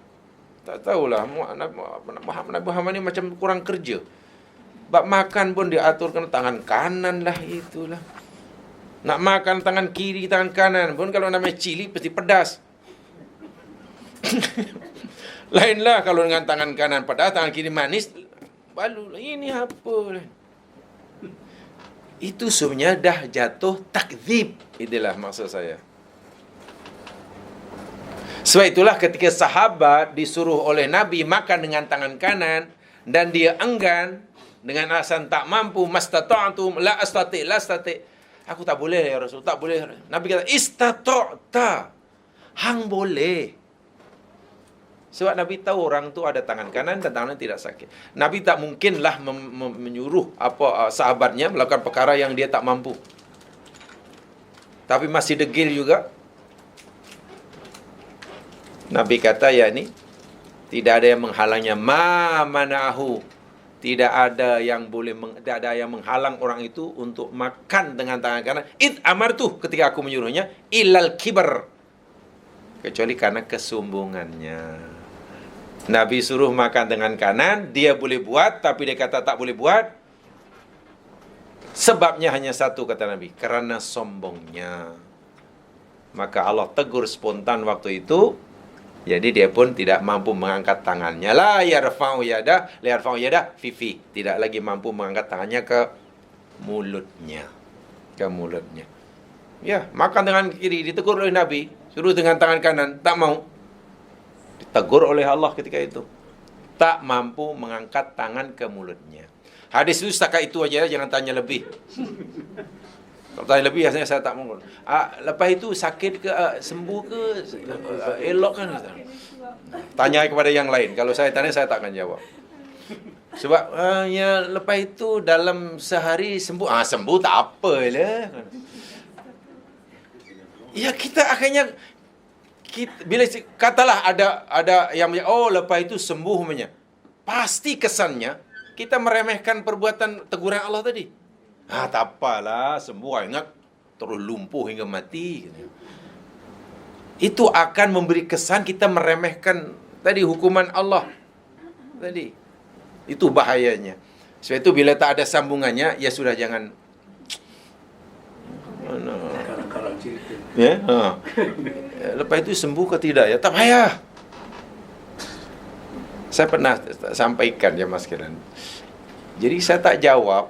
Tak tahulah Nabi Muhammad ni macam kurang kerja. Bab makan pun diaturkan tangan kanan lah, itulah. Nak makan tangan kiri, tangan kanan pun kalau namanya cili pasti pedas. Lainlah kalau dengan tangan kanan pedas, tangan kiri manis, balu ini apa? Itu sebenarnya dah jatuh takdzib. Itulah maksud saya. Sebab itulah ketika sahabat disuruh oleh Nabi makan dengan tangan kanan dan dia enggan dengan alasan tak mampu, mastata'tum la astati. Aku tak boleh ya Rasul, tak boleh. Nabi kata istata'ta. Hang boleh. Sebab Nabi tahu orang tu ada tangan kanan dan tangan tidak sakit. Nabi tak mungkinlah menyuruh sahabatnya melakukan perkara yang dia tak mampu. Tapi masih degil juga. Nabi kata tidak ada yang menghalangnya. Ma mana'ahu. Tidak ada yang menghalang orang itu untuk makan dengan tangan kanan. Id amartu, ketika aku menyuruhnya, ilal kibar. Kecuali karena kesombongannya. Nabi suruh makan dengan kanan, dia boleh buat, tapi dia kata tak boleh buat. Sebabnya hanya satu, kata Nabi, kerana sombongnya. Maka Allah tegur spontan waktu itu. Jadi dia pun tidak mampu mengangkat tangannya. La yarfa'u yada fifi. Tidak lagi mampu mengangkat tangannya ke mulutnya. Ya, makan dengan kiri, ditegur oleh Nabi. Suruh dengan tangan kanan, tak mau. Ditegur oleh Allah ketika itu. Tak mampu mengangkat tangan ke mulutnya. Hadis itu setakat itu aja, jangan tanya lebih. Kalau tanya lebih, biasanya saya tak mau. Lepas itu sakit ke, sembuh ke, elok kan? Tanya kepada yang lain. Kalau saya tanya, saya tak akan jawab. Sebab lepas itu dalam sehari sembuh. Sembuh tak apalah. Ya kita akhirnya bila katalah ada yang lepas itu sembuh punya. Pasti kesannya kita meremehkan perbuatan teguran Allah tadi. Tak apalah, semua ingat terus lumpuh hingga mati. Itu akan memberi kesan kita meremehkan tadi hukuman Allah tadi. Itu bahayanya. Sebab itu bila tak ada sambungannya, ya sudah jangan. Kalau cerita. Ya. Lepas itu sembuh ke tidak ya? Tak payah. Saya pernah sampaikan ya Mas Kiran. Jadi saya tak jawab.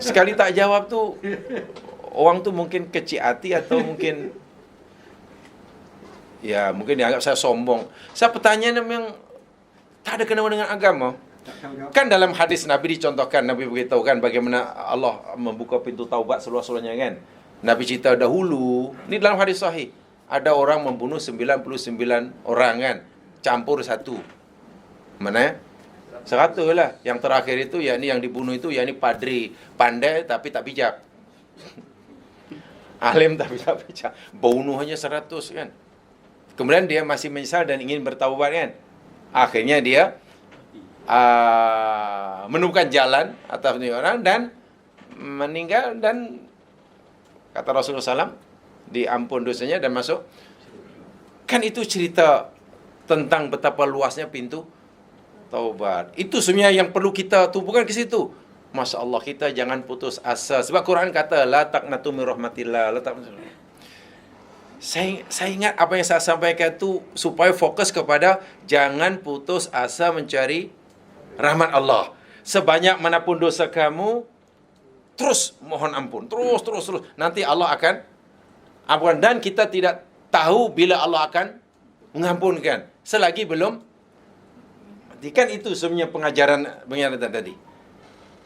Sekali tak jawab tu, orang tu mungkin kecil hati atau mungkin mungkin dianggap saya sombong. Saya pertanyaan yang tak ada kena-mena dengan agama. Kan dalam hadis Nabi dicontohkan, Nabi beritahu kan bagaimana Allah membuka pintu taubat seluas-luasnya kan. Nabi cerita dahulu, ni dalam hadis sahih, ada orang membunuh 99 orang kan, campur satu. Mana? 100 lah. Yang terakhir itu yakni yang dibunuh itu yakni padri, pandai tapi tak bijak. Alim tapi tak bijak. Bunuh hanya 100 kan. Kemudian dia masih menyesal dan ingin bertaubat kan. Akhirnya dia menemukan jalan atas orang dan meninggal, dan kata Rasulullah SAW diampun dosanya dan masuk. Kan itu cerita tentang betapa luasnya pintu taubat. Itu sebenarnya yang perlu kita tumpukan ke situ. Masya Allah, kita jangan putus asa. Sebab Quran kata la taqnatu min rahmatillah. Saya ingat apa yang saya sampaikan itu supaya fokus kepada jangan putus asa mencari rahmat Allah. Sebanyak manapun dosa kamu, terus mohon ampun. Terus. Nanti Allah akan ampunkan. Dan kita tidak tahu bila Allah akan mengampunkan selagi belum. Kan itu sebenarnya pengajaran tadi.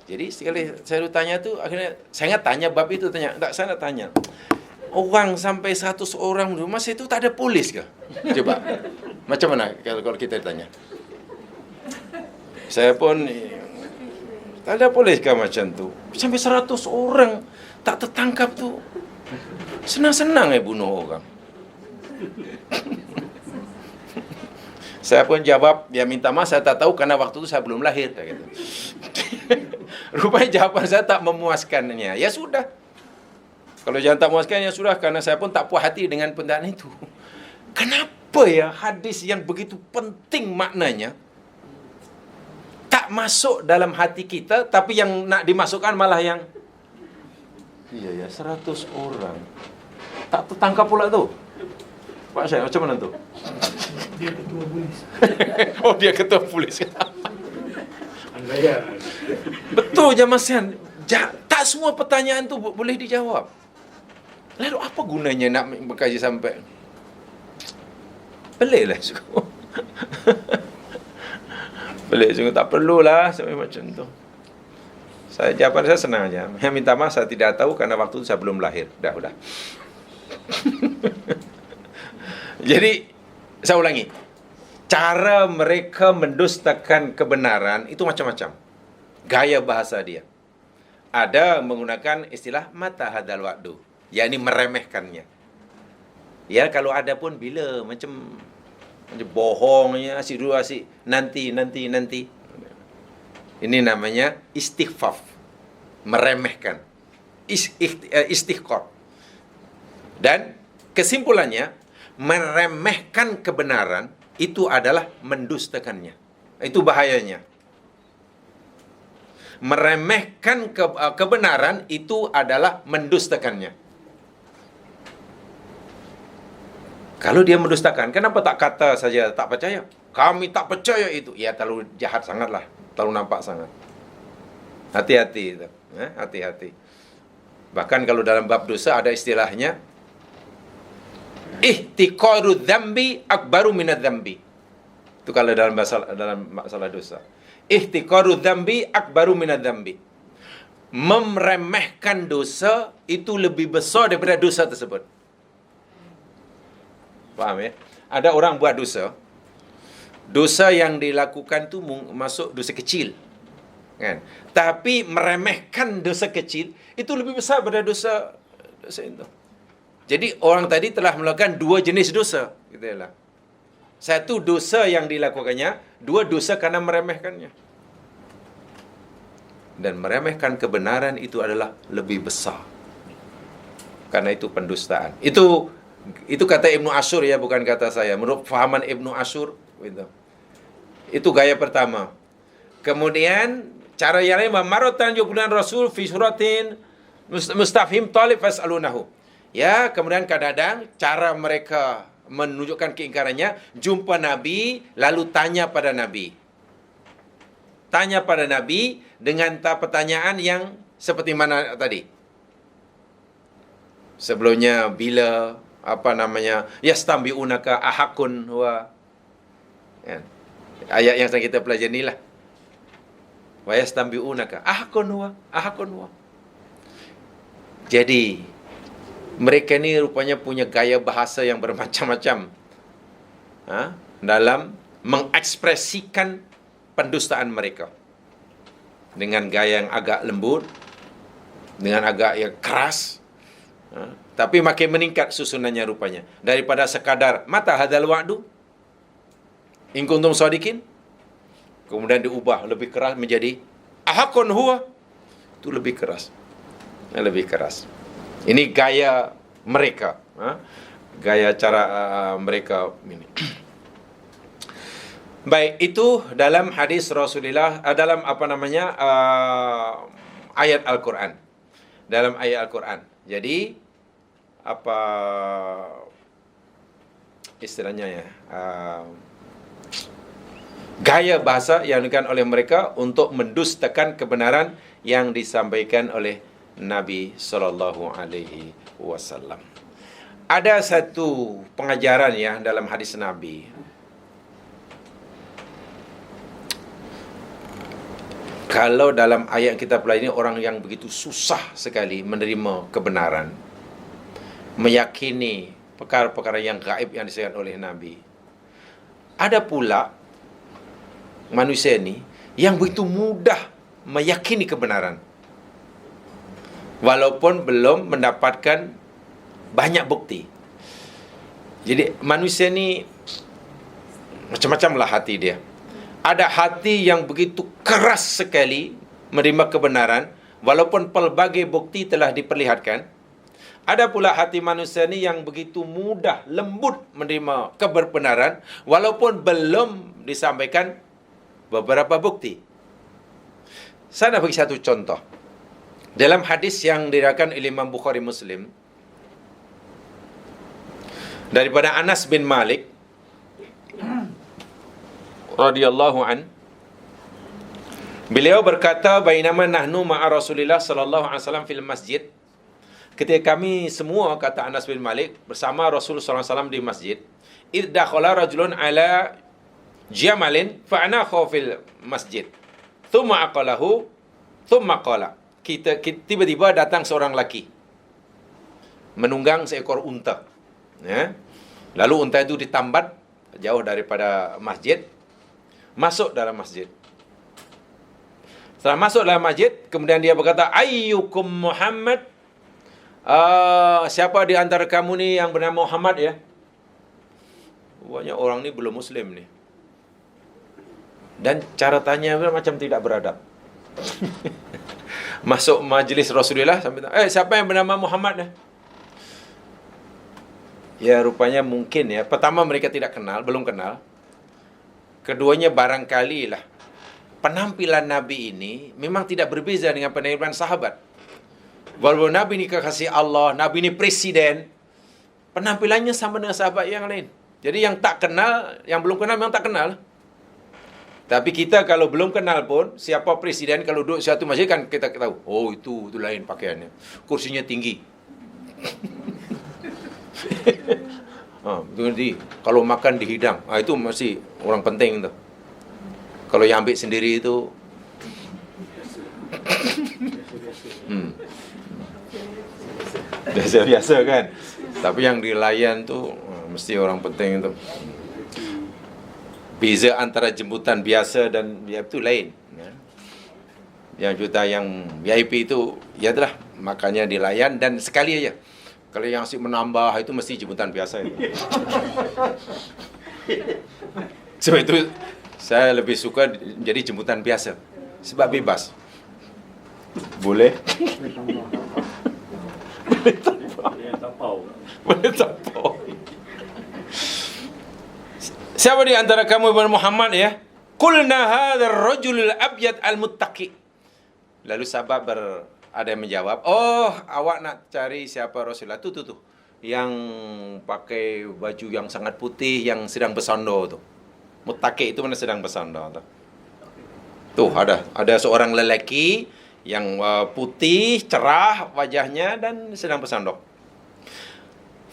Jadi sekali saya tanya tu, akhirnya saya ingat tanya bab itu, tak saya nak tanya. Orang sampai 100 orang masa itu tak ada polis ke? Coba. Macam mana kalau kita ditanya? Saya pun tak ada polis ke macam tu? Sampai 100 orang tak tertangkap tu. Senang-senang bunuh orang. Saya pun jawab, dia minta maaf, saya tak tahu karena waktu itu saya belum lahir. Gitu. Rupanya jawaban saya tak memuaskannya. Ya sudah. Kalau jangan tak memuaskan, ya sudah. Karena saya pun tak puas hati dengan pendaan itu. Kenapa ya hadis yang begitu penting maknanya tak masuk dalam hati kita, tapi yang nak dimasukkan malah yang 100 orang. Tak tertangkap pula tu. Pak Syed, macam mana tu? Dia ketua polis. Dia ketua polis. Andaian. Betul je Mas Yan. Tak semua pertanyaan tu boleh dijawab. Lalu apa gunanya nak berkaji sampai? Peliklah sungguh. Pelik sungguh, tak perlulah sampai macam tu. Jawapan saya senang aja. Yang minta maaf saya tidak tahu karena waktu itu saya belum lahir. Udah. Jadi saya ulangi, cara mereka mendustakan kebenaran itu macam-macam. Gaya bahasa dia. Ada menggunakan istilah mata hadal wa'du, yakni meremehkannya. Ya, kalau ada pun bila macam bohongnya, asyik nanti. Ini namanya istighfaf, meremehkan. Istighfar. Dan kesimpulannya, meremehkan kebenaran itu adalah mendustakannya. Itu bahayanya. Meremehkan kebenaran itu adalah mendustakannya. Kalau dia mendustakan, kenapa tak kata saja tak percaya? Kami tak percaya itu. Ya, terlalu jahat sangatlah. Terlalu nampak sangat. Hati-hati. Hati-hati. Bahkan kalau dalam bab dosa ada istilahnya, ihtiqaru dzambi akbaru minadz dzambi. Itu kalau dalam masalah dosa. Ihtiqaru dzambi akbaru minadz dzambi. Meremehkan dosa itu lebih besar daripada dosa tersebut. Faham ya? Ada orang buat dosa. Dosa yang dilakukan tu masuk dosa kecil. Kan? Tapi meremehkan dosa kecil itu lebih besar daripada dosa itu. Jadi orang tadi telah melakukan dua jenis dosa. Gitulah. Satu dosa yang dilakukannya, dua dosa karena meremehkannya. dan meremehkan kebenaran itu adalah lebih besar. Karena itu pendustaan. Itu kata Ibnu Asyur ya, bukan kata saya. Menurut fahaman Ibnu Asyur gitu. Itu gaya pertama. Kemudian cara yang lain, maratan yubulan Rasul fi suratin mustafhim talib fas'alunahu. Ya, kemudian kadang-kadang cara mereka menunjukkan keingkarannya, jumpa Nabi lalu tanya pada Nabi. Tanya pada Nabi dengan pertanyaan yang seperti mana tadi. Sebelumnya bila yastambi'unaka ahakun wa, ya. Ayat yang kita pelajari ni lah. Wa yastambi'unaka ahakun wa. Jadi mereka ni rupanya punya gaya bahasa yang bermacam-macam dalam mengekspresikan pendustaan mereka. Dengan gaya yang agak lembut, dengan agak yang keras, tapi makin meningkat susunannya rupanya. Daripada sekadar mata hadzal wa'du in kuntum shadiqin, kemudian diubah lebih keras menjadi ahakun huwa. Itu lebih keras. Lebih keras. Ini gaya mereka, gaya cara mereka ini. Baik, itu dalam hadis Rasulullah, dalam ayat Al-Quran. Dalam ayat Al-Quran. Jadi apa istilahnya ya? Gaya bahasa yang digunakan oleh mereka untuk mendustakan kebenaran yang disampaikan oleh Nabi SAW. Ada satu pengajaran ya dalam hadis Nabi. Kalau dalam ayat kita pelajari, orang yang begitu susah sekali menerima kebenaran, meyakini perkara-perkara yang gaib yang disampaikan oleh Nabi. Ada pula manusia ni yang begitu mudah meyakini kebenaran, walaupun belum mendapatkan banyak bukti. Jadi manusia ni macam-macam lah hati dia. Ada hati yang begitu keras sekali menerima kebenaran, walaupun pelbagai bukti telah diperlihatkan. Ada pula hati manusia ni yang begitu mudah, lembut menerima kebenaran, walaupun belum disampaikan beberapa bukti. Saya nak bagi satu contoh. Dalam hadis yang diriwayatkan oleh Imam Bukhari Muslim, daripada Anas bin Malik radhiyallahu an, beliau berkata, bainama nahnu ma'a Rasulillah sallallahu alaihi wasallam fil masjid. Ketika kami semua, kata Anas bin Malik, bersama Rasul sallallahu alaihi wasallam di masjid, id dakhala rajulun ala jamalin fa anakha fil masjid. Thumma aqalahu, thumma qala. Tiba-tiba datang seorang lelaki menunggang seekor unta. Ya. Lalu unta itu ditambat jauh daripada masjid, masuk dalam masjid. Setelah masuk dalam masjid, kemudian dia berkata, ayyukum Muhammad? Siapa di antara kamu ni yang bernama Muhammad ya? Banyak orang ni belum Muslim ni. Dan cara tanya macam tidak beradab. Masuk majlis Rasulullah sampai siapa yang bernama Muhammad ya? Ya rupanya mungkin ya, pertama mereka tidak kenal, belum kenal. Keduanya barangkali lah penampilan Nabi ini memang tidak berbeza dengan penampilan sahabat. Walaupun Nabi ni kekasih Allah, Nabi ni presiden, penampilannya sama dengan sahabat yang lain. Jadi yang tak kenal, yang belum kenal memang tak kenal. Tapi kita kalau belum kenal pun, siapa presiden kalau duduk satu masjid kan kita tahu, oh itu lain pakaiannya. Kursinya tinggi. Jadi kalau makan dihidang, itu masih orang penting tu. Kalau yang ambil sendiri itu biasa-biasa kan. Tapi yang dilayan tu mesti orang penting tu. Beza antara jemputan biasa dan VIP itu lain. Yang juta yang VIP itu ya itulah makannya dilayan dan sekali aja. Kalau yang asyik menambah itu mesti jemputan biasa itu. Sebab itu saya lebih suka jadi jemputan biasa. Sebab bebas. Boleh? Dia tapau. Boleh tampau. Siapa di antara kamu Ibn Muhammad ya? Qulna hadzal rajulul abyad al-muttaqi. Lalu sahabat ada yang menjawab, "Oh, awak nak cari siapa Rasulullah tu tu. Yang pakai baju yang sangat putih yang sedang bersandar tu. Muttaqi itu mana sedang bersandar tu. Tuh ada seorang lelaki yang putih, cerah wajahnya dan sedang bersandar.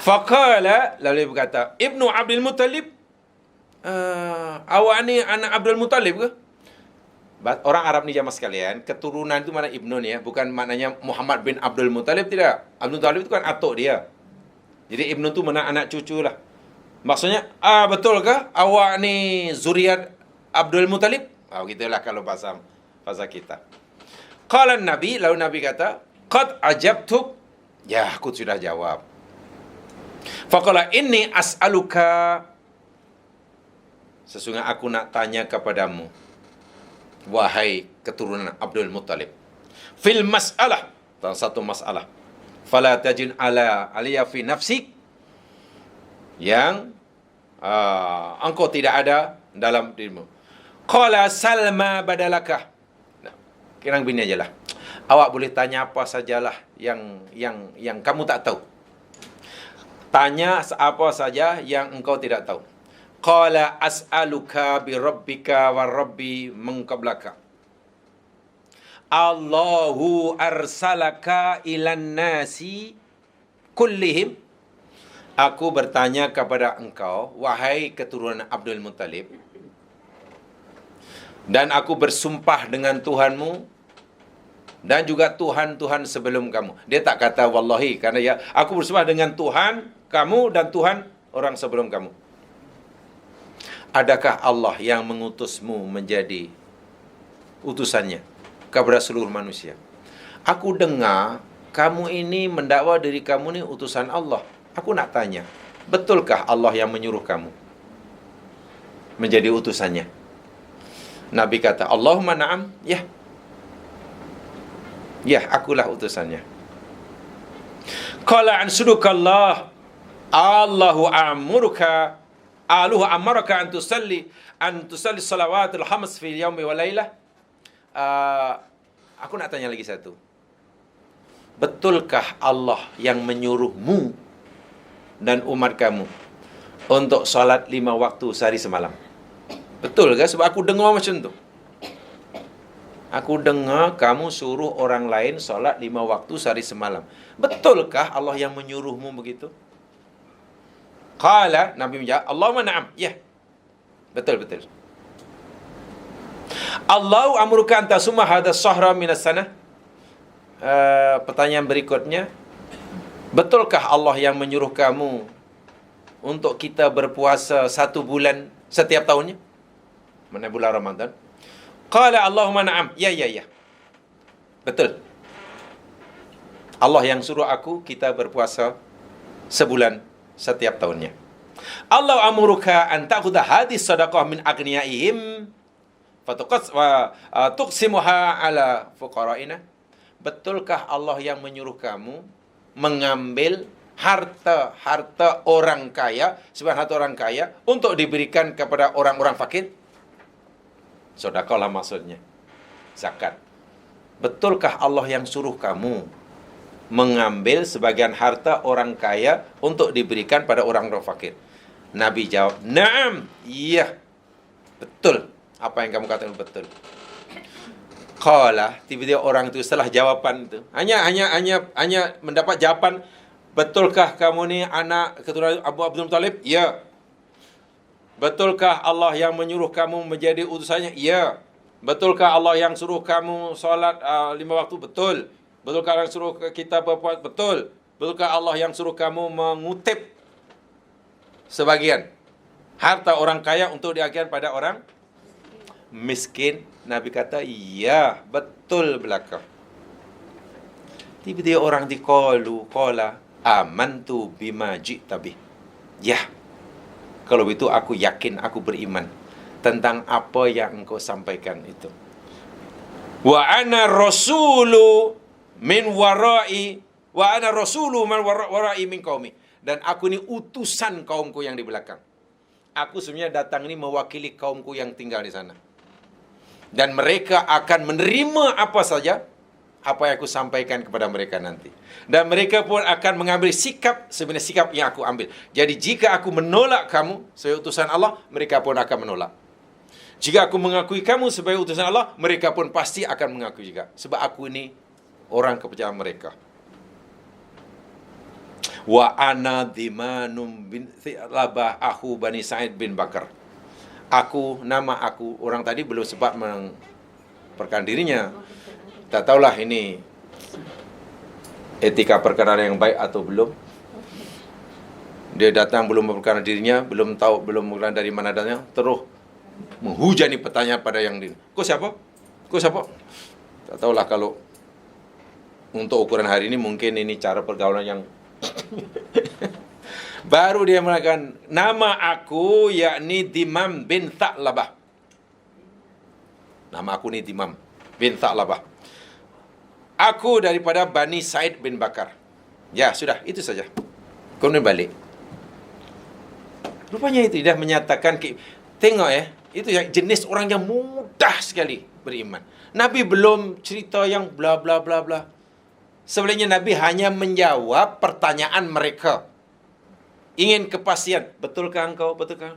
Faqala, lalu dia berkata, Ibnu Abdul Muttalib, awak ni anak Abdul Muttalib ke? Orang Arab ni jamaah sekalian, keturunan itu mana Ibnu ni ya, bukan maknanya Muhammad bin Abdul Muttalib, tidak. Abdul Muttalib itu kan atuk dia. Jadi Ibnu tu mana anak cucu lah. Maksudnya, betul ke awak ni zuriat Abdul Muttalib? Begitulah kalau bahasa kita. Qala Nabi, lalu Nabi kata, qad ajabtuk. Ya, aku sudah jawab. Faqala inni as'aluka, sesungguhnya aku nak tanya kepadamu, wahai keturunan Abdul Muttalib, fil mas'alah, dalam satu masalah, fala tajin aliyya fi nafsik, yang engkau tidak ada dalam dirimu. Qala salma badalaka. Nah, kira begini ajalah. Awak boleh tanya apa sajalah yang kamu tak tahu. Tanya apa saja yang engkau tidak tahu. Qala as'aluka bi rabbika wa rabbi man qablaka. Allahu arsalaka ilan nasi kullihim. Aku bertanya kepada engkau, wahai keturunan Abdul Muttalib, dan aku bersumpah dengan Tuhanmu dan juga Tuhan-Tuhan sebelum kamu. Dia tak kata wallahi, karena ya aku bersumpah dengan Tuhan kamu dan Tuhan orang sebelum kamu. Adakah Allah yang mengutusmu menjadi utusannya kepada seluruh manusia? Aku dengar kamu ini mendakwa diri kamu ni utusan Allah. Aku nak tanya, betulkah Allah yang menyuruh kamu menjadi utusannya? Nabi kata, Allahumma na'am, ya. Ya, akulah utusannya. Qala an sudukallah, Allahu amuruka, Aluhu amaraka an tusalli salawatul khams fil yaumi wa lailah. Aku nak tanya lagi satu. Betulkah Allah yang menyuruhmu dan umat kamu untuk salat 5 waktu sehari semalam? Betul ke? Sebab aku dengar macam tu. Aku dengar kamu suruh orang lain salat 5 waktu sehari semalam. Betulkah Allah yang menyuruhmu begitu? Qala, Nabi menjawab, Allahumma na'am. Ya. Betul. Allahu amuruka anta summa hadha sahra minas sanah. Pertanyaan berikutnya, betulkah Allah yang menyuruh kamu untuk kita berpuasa 1 bulan setiap tahunnya? Mana bulan Ramadan? Qala Allahumma na'am. Ya. Betul. Allah yang suruh kita berpuasa sebulan setiap tahunnya. Allah amuruka an ta'khudha hadhihi sadaqah min aghniyaihim fatuqas wa tuqsimuha ala fuqara'ina. Betulkah Allah yang menyuruh kamu mengambil harta orang kaya, sebagian harta orang kaya untuk diberikan kepada orang-orang fakir? Sedekah lah maksudnya. Zakat. Betulkah Allah yang suruh kamu mengambil sebagian harta orang kaya untuk diberikan pada orang-orang fakir? Nabi jawab, "Na'am." Iya. Betul. Apa yang kamu katakan betul. Qala, tiba-tiba orang itu setelah jawapan itu, hanya mendapat jawapan, betulkah kamu ni anak keturunan Abdul Muttalib? Ya. Betulkah Allah yang menyuruh kamu menjadi utusannya? Ya. Betulkah Allah yang suruh kamu solat 5 waktu? Betul. Betulkah Allah yang suruh kita berpuasa? Betul. Betulkah Allah yang suruh kamu mengutip sebagian harta orang kaya untuk diagihan pada orang miskin? Nabi kata, iya, betul belaka. Tiba-tiba orang qala amantu bima ji'ta bih. Ya. Kalau itu aku yakin, aku beriman tentang apa yang engkau sampaikan itu. Wa ana rasulu min warai wa ana rasulu man warai min qaumi. Dan aku ni utusan kaumku yang di belakang. Aku sebenarnya datang ni mewakili kaumku yang tinggal di sana. Dan mereka akan menerima apa saja apa yang aku sampaikan kepada mereka nanti. Dan mereka pun akan mengambil sikap sebenarnya sikap yang aku ambil. Jadi jika aku menolak kamu sebagai utusan Allah, mereka pun akan menolak. Jika aku mengakui kamu sebagai utusan Allah, mereka pun pasti akan mengakui juga. Sebab aku ini orang kepercayaan mereka. Wa ana Dimanum bin Labah akhu Bani Sa'id bin Bakar. Nama aku, orang tadi belum sempat memperkenalkan dirinya. Tak tahulah ini etika perkenalan yang baik atau belum. Dia datang belum memperkenalkan dirinya, belum mengenal dari mana datangnya, terus menghujani pertanyaan pada yang lain. Kau siapa? Kau siapa? Tak tahulah kalau untuk ukuran hari ini mungkin ini cara pergaulan yang baru dia mengatakan, nama aku yakni Dimam bin Tha'labah. Nama aku ni Dimam bin Tha'labah. Aku daripada Bani Sa'id bin Bakar. Ya, sudah, itu saja. Kemudian balik. Rupanya itu dah menyatakan, tengok itu yang jenis orang yang mudah sekali beriman. Nabi belum cerita yang bla bla bla bla. Sebenarnya Nabi hanya menjawab pertanyaan mereka. Ingin kepastian, betulkah engkau? Betulkah?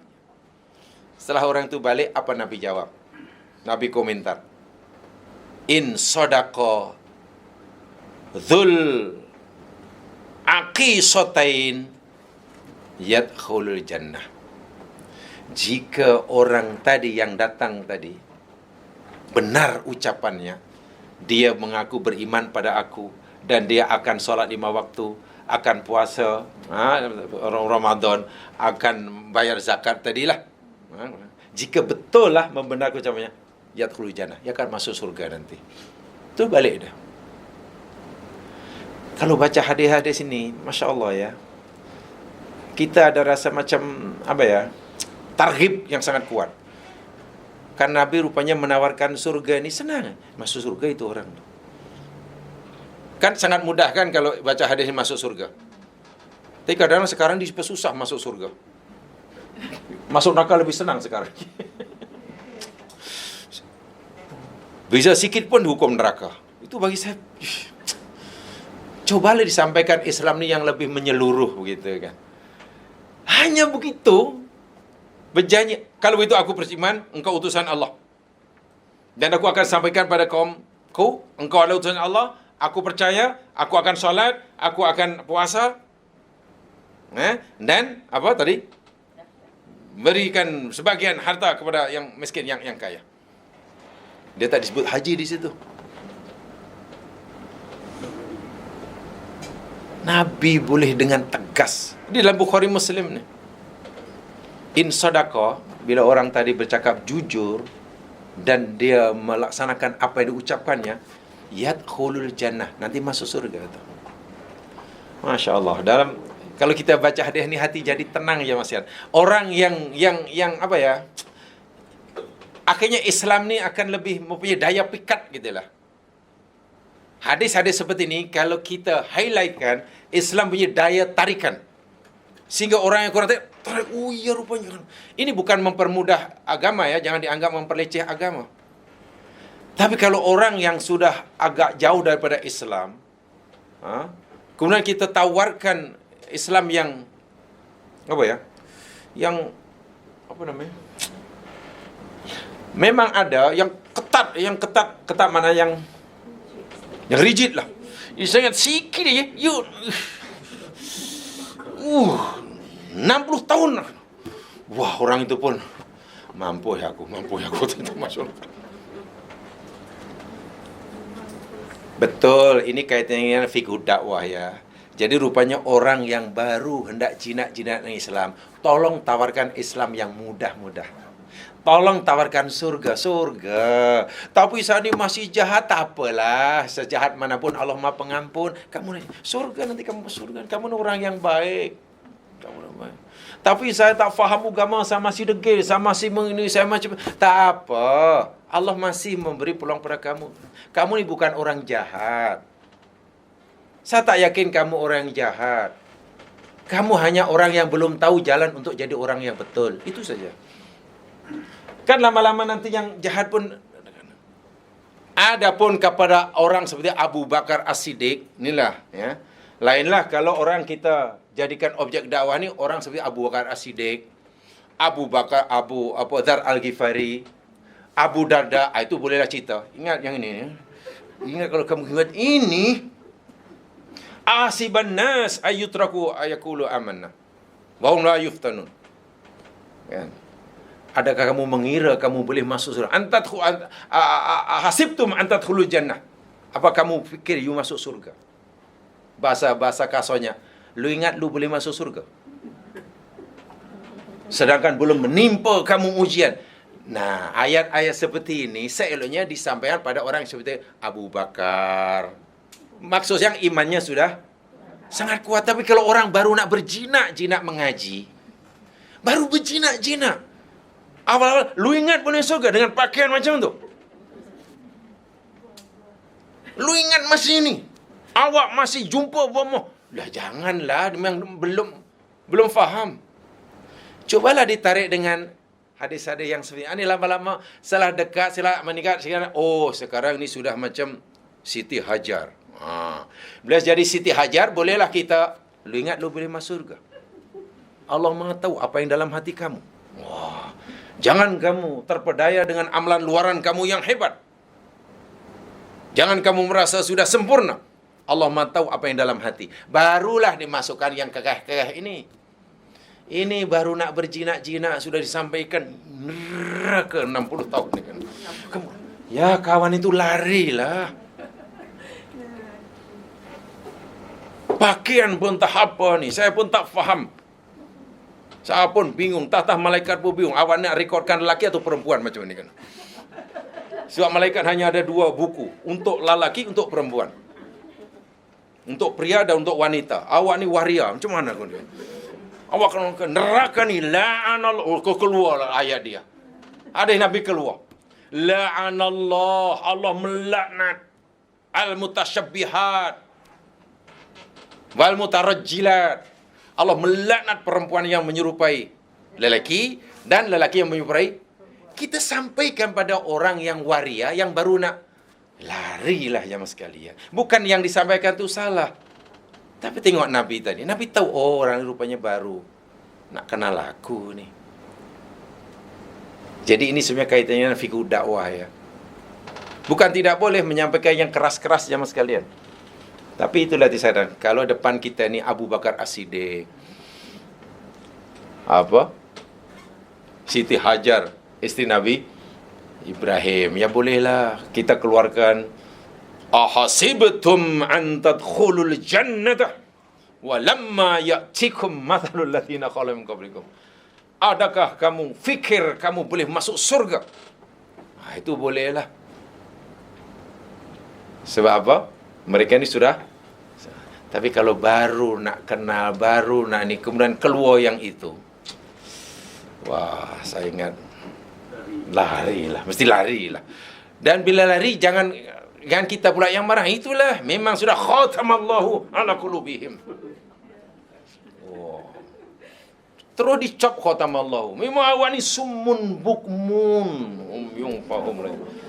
Setelah orang itu balik, apa Nabi jawab? Nabi komentar, in sadaqa dzul aqisatain yadkhulul jannah. Jika orang tadi yang datang tadi benar ucapannya, dia mengaku beriman pada aku dan dia akan solat 5 waktu, akan puasa Ramadan, akan bayar zakat tadilah. Jika betul lah membenarkan ucapannya, yadkhulul jannah, dia akan masuk surga nanti. Itu balik dah. Kalau baca hadis-hadis ini, Masya Allah ya, kita ada rasa macam targhib yang sangat kuat. Kan Nabi rupanya menawarkan surga ini senang. Masuk surga itu orang. Kan sangat mudah kan kalau baca hadis ini masuk surga. Tapi kadang-kadang sekarang susah masuk surga. Masuk neraka lebih senang sekarang. Bisa sikit pun hukum neraka. Itu bagi saya, cobalah disampaikan Islam ni yang lebih menyeluruh begitu kan. Hanya begitu, berjanji, kalau itu aku beriman, engkau utusan Allah. Dan aku akan sampaikan pada kaumku, engkau adalah utusan Allah, aku percaya, aku akan solat, aku akan puasa. Dan apa tadi? Berikan sebagian harta kepada yang miskin, yang kaya. Dia tak disebut haji di situ. Nabi boleh dengan tegas. Di dalam Bukhari Muslim ni. In sadaqah, bila orang tadi bercakap jujur dan dia melaksanakan apa yang diucapkannya, yadkhulul jannah, nanti masuk surga tu. Masya Allah. Kalau kita baca hadis ni, hati jadi tenang ya Mas Yan. Orang yang akhirnya Islam ni akan lebih mempunyai daya pikat gitulah. Hadis-hadis seperti ini kalau kita highlightkan, Islam punya daya tarikan. Sehingga orang yang kurang tarik, oh iya rupanya. Ini bukan mempermudah agama ya, jangan dianggap memperleceh agama. Tapi kalau orang yang sudah agak jauh daripada Islam, kemudian kita tawarkan Islam yang memang ada yang ketat mana yang rigid lah. Ini sangat sikit je. 60 tahun lah. Wah, orang itu pun mampu ya aku itu masuk. Betul, ini kaitannya dengan fikih dakwah ya. Jadi rupanya orang yang baru hendak jinak-jinak dengan Islam, tolong tawarkan Islam yang mudah-mudah. Tolong tawarkan surga. Tapi saat ini masih jahat, tak apalah. Sejahat manapun Allah Maha Pengampun. Kamu surga, nanti kamu surga. Kamu orang yang baik. Tapi saya tak faham agama, saya masih degil, saya masih ini, saya macam... Tak apa. Allah masih memberi peluang pada kamu. Kamu ni bukan orang jahat. Saya tak yakin kamu orang yang jahat. Kamu hanya orang yang belum tahu jalan untuk jadi orang yang betul. Itu saja. Kan lama-lama nanti yang jahat pun... Adapun kepada orang seperti Abu Bakar As-Siddiq, inilah ya. Lainlah kalau orang kita jadikan objek dakwah ni orang seperti Abu Bakar As-Siddiq, Abu Dzar Al-Ghifari, Abu Darda, itu bolehlah cerita. Ingat yang ini ya. Ingat kalau kamu ingat ini, asiban nas ayyutraku ayaqulu amanna wa hum la yuftanun. Kan? Adakah kamu mengira kamu boleh masuk surga? Hasibtum antadkhulul jannah. Apa kamu fikir you masuk surga? Bahasa kasarnya, lu ingat lu boleh masuk surga? Sedangkan belum menimpa kamu ujian. Nah, ayat-ayat seperti ini seeloknya disampaikan pada orang seperti Abu Bakar. Maksud yang imannya sudah sangat kuat. Tapi kalau orang baru nak berjinak-jinak mengaji, baru berjinak-jinak, awal-awal, lu ingat boleh surga dengan pakaian macam tu? Lu ingat masih ini? Awak masih jumpa bomoh. Lah janganlah, memang belum faham. Cobalah ditarik dengan hadis-hadis yang seperti ini. Lama-lama salah dekat, salah meningkat, sekarang ni sudah macam Siti Hajar. Bila jadi Siti Hajar, bolehlah kita, lu ingat lu boleh masuk surga. Allah Maha tahu apa yang dalam hati kamu. Wah, jangan kamu terpedaya dengan amalan luaran kamu yang hebat. Jangan kamu merasa sudah sempurna. Allah Maha tahu apa yang dalam hati. Barulah dimasukkan yang kekeh-kekeh ini. Ini baru nak berjinak-jinak sudah disampaikan neraka 60 tahun ni kan. Ya kawan itu larilah. Pakaian pun tak apa ni. Saya pun tak faham. Saya pun bingung. Tatah malaikat pun bingung. Awak nak rekodkan lelaki atau perempuan macam ni kan. Sebab malaikat hanya ada 2 buku. Untuk lelaki, untuk perempuan. Untuk pria dan untuk wanita. Awak ni waria. Macam mana kau ni? Awak kena neraka ni. La'anallah. Kau keluar ayat dia. Ada Nabi keluar. La'anallah. Allah melaknat. Al-mutasyabbihat. Wal-mutarajjilat. Allah melaknat perempuan yang menyerupai lelaki. Dan lelaki yang menyerupai. Kita sampaikan pada orang yang waria. Yang baru nak. Larilah jamaah sekalian. Bukan yang disampaikan tu salah. Tapi tengok Nabi tadi. Nabi tahu orang rupanya baru nak kenal aku ni. Jadi ini sebenarnya kaitannya dengan fikih dakwah ya. Bukan tidak boleh menyampaikan yang keras-keras jamaah sekalian. Tapi itulah disarankan. Kalau depan kita ni Abu Bakar As-Siddiq, Siti Hajar, istri Nabi Ibrahim, ya bolehlah kita keluarkan ahasibtum an tadkhulul jannata wa lamma ya'tikum mathalul ladzina khalu min qablikum. Adakah kamu fikir kamu boleh masuk surga? Itu bolehlah. Sebab apa? Mereka ni sudah. Tapi kalau baru nak kenal, baru nak ni, kemudian keluar yang itu. Wah, saya ingat larilah, mesti larilah. Dan bila lari jangan kita pula yang marah. Itulah memang sudah khatamallahu ala qulubihim. Oh. Terus dicop khatamallahu. Memang awak ni summun bukmun umyung fahum lagi.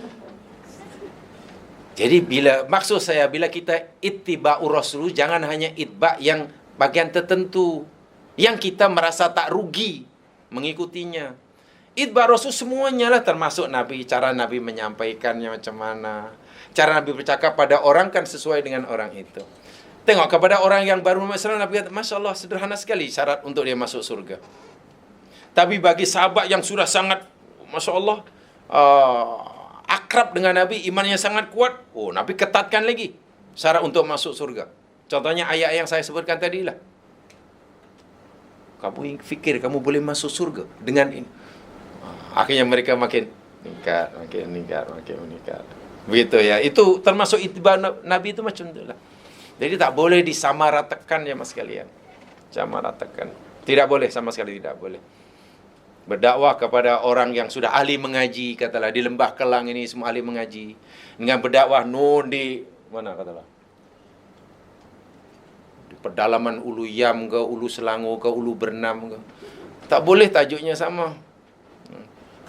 Jadi maksud saya bila kita ittiba'ur rasul, jangan hanya itba' yang bagian tertentu yang kita merasa tak rugi mengikutinya. Itba' rasul semuanya lah, termasuk Nabi, cara Nabi menyampaikannya macam mana, cara Nabi bercakap pada orang kan sesuai dengan orang itu. Tengok kepada orang yang baru masuk Islam, Nabi kata, Masya Allah, sederhana sekali syarat untuk dia masuk surga. Tapi bagi sahabat yang sudah sangat, Masya Allah, akrab dengan Nabi, imannya sangat kuat, Nabi ketatkan lagi syarat untuk masuk surga. Contohnya ayat yang saya sebutkan tadi lah. Kamu fikir kamu boleh masuk surga dengan ini. Akhirnya mereka makin meningkat. Begitu ya. Itu termasuk ittiba Nabi itu macam itulah. Jadi tak boleh disamaratakan ya mas sekalian. Samaratakan. Tidak boleh, sama sekali tidak boleh. Berdakwah kepada orang yang sudah ahli mengaji, katalah di Lembah Kelang ini semua ahli mengaji. Dengan berdakwah di mana katalah? Di pedalaman Ulu Yam ke, Ulu Selangor ke, Ulu Bernam ke. Tak boleh tajuknya sama.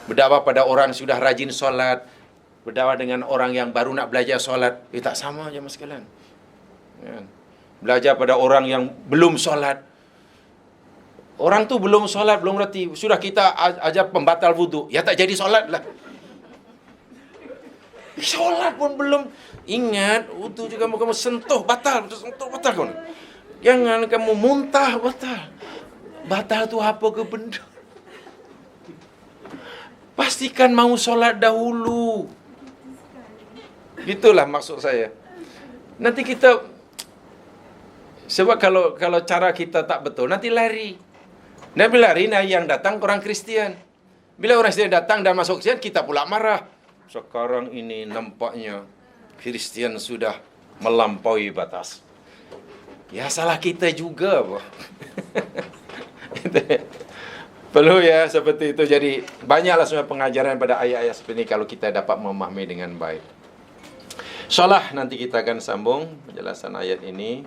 Berdakwah pada orang yang sudah rajin solat, berdakwah dengan orang yang baru nak belajar solat, tak sama aja mas sekalian. Belajar pada orang yang belum solat. Orang tu belum solat, belum reti. Sudah kita ajar pembatal wuduk. Ya tak jadi solat lah. Solat pun belum. Ingat, wuduk juga kamu sentuh batal. Sentuh batal kau. Jangan kamu muntah batal. Batal tu apa ke benda? Pastikan mau solat dahulu. Itulah maksud saya. Nanti kita, sebab kalau cara kita tak betul, nanti lari. Dan bila lari, yang datang orang Kristian. Bila orang Kristian datang dan masuk Kristian, kita pula marah. Sekarang ini nampaknya Kristian sudah melampaui batas. Ya salah kita juga, boh. Perlu ya seperti itu. Jadi banyaklah semua pengajaran pada ayat-ayat seperti ini kalau kita dapat memahami dengan baik. InsyaAllah nanti kita akan sambung penjelasan ayat ini.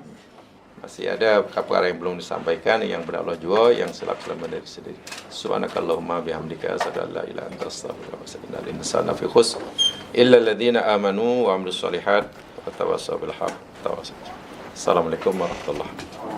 Masih ada perkara yang belum disampaikan, yang benar jua, yang selama dari sendiri. Subhanakallahumma bihamdika asyhadu an la ilaha illa anta astaghfiruka wa atubu ilaik. Insana fi khus illa alladziina amanu wa 'amilus shalihat wa tawassaw bil haqq. Assalamualaikum warahmatullahi wabarakatuh.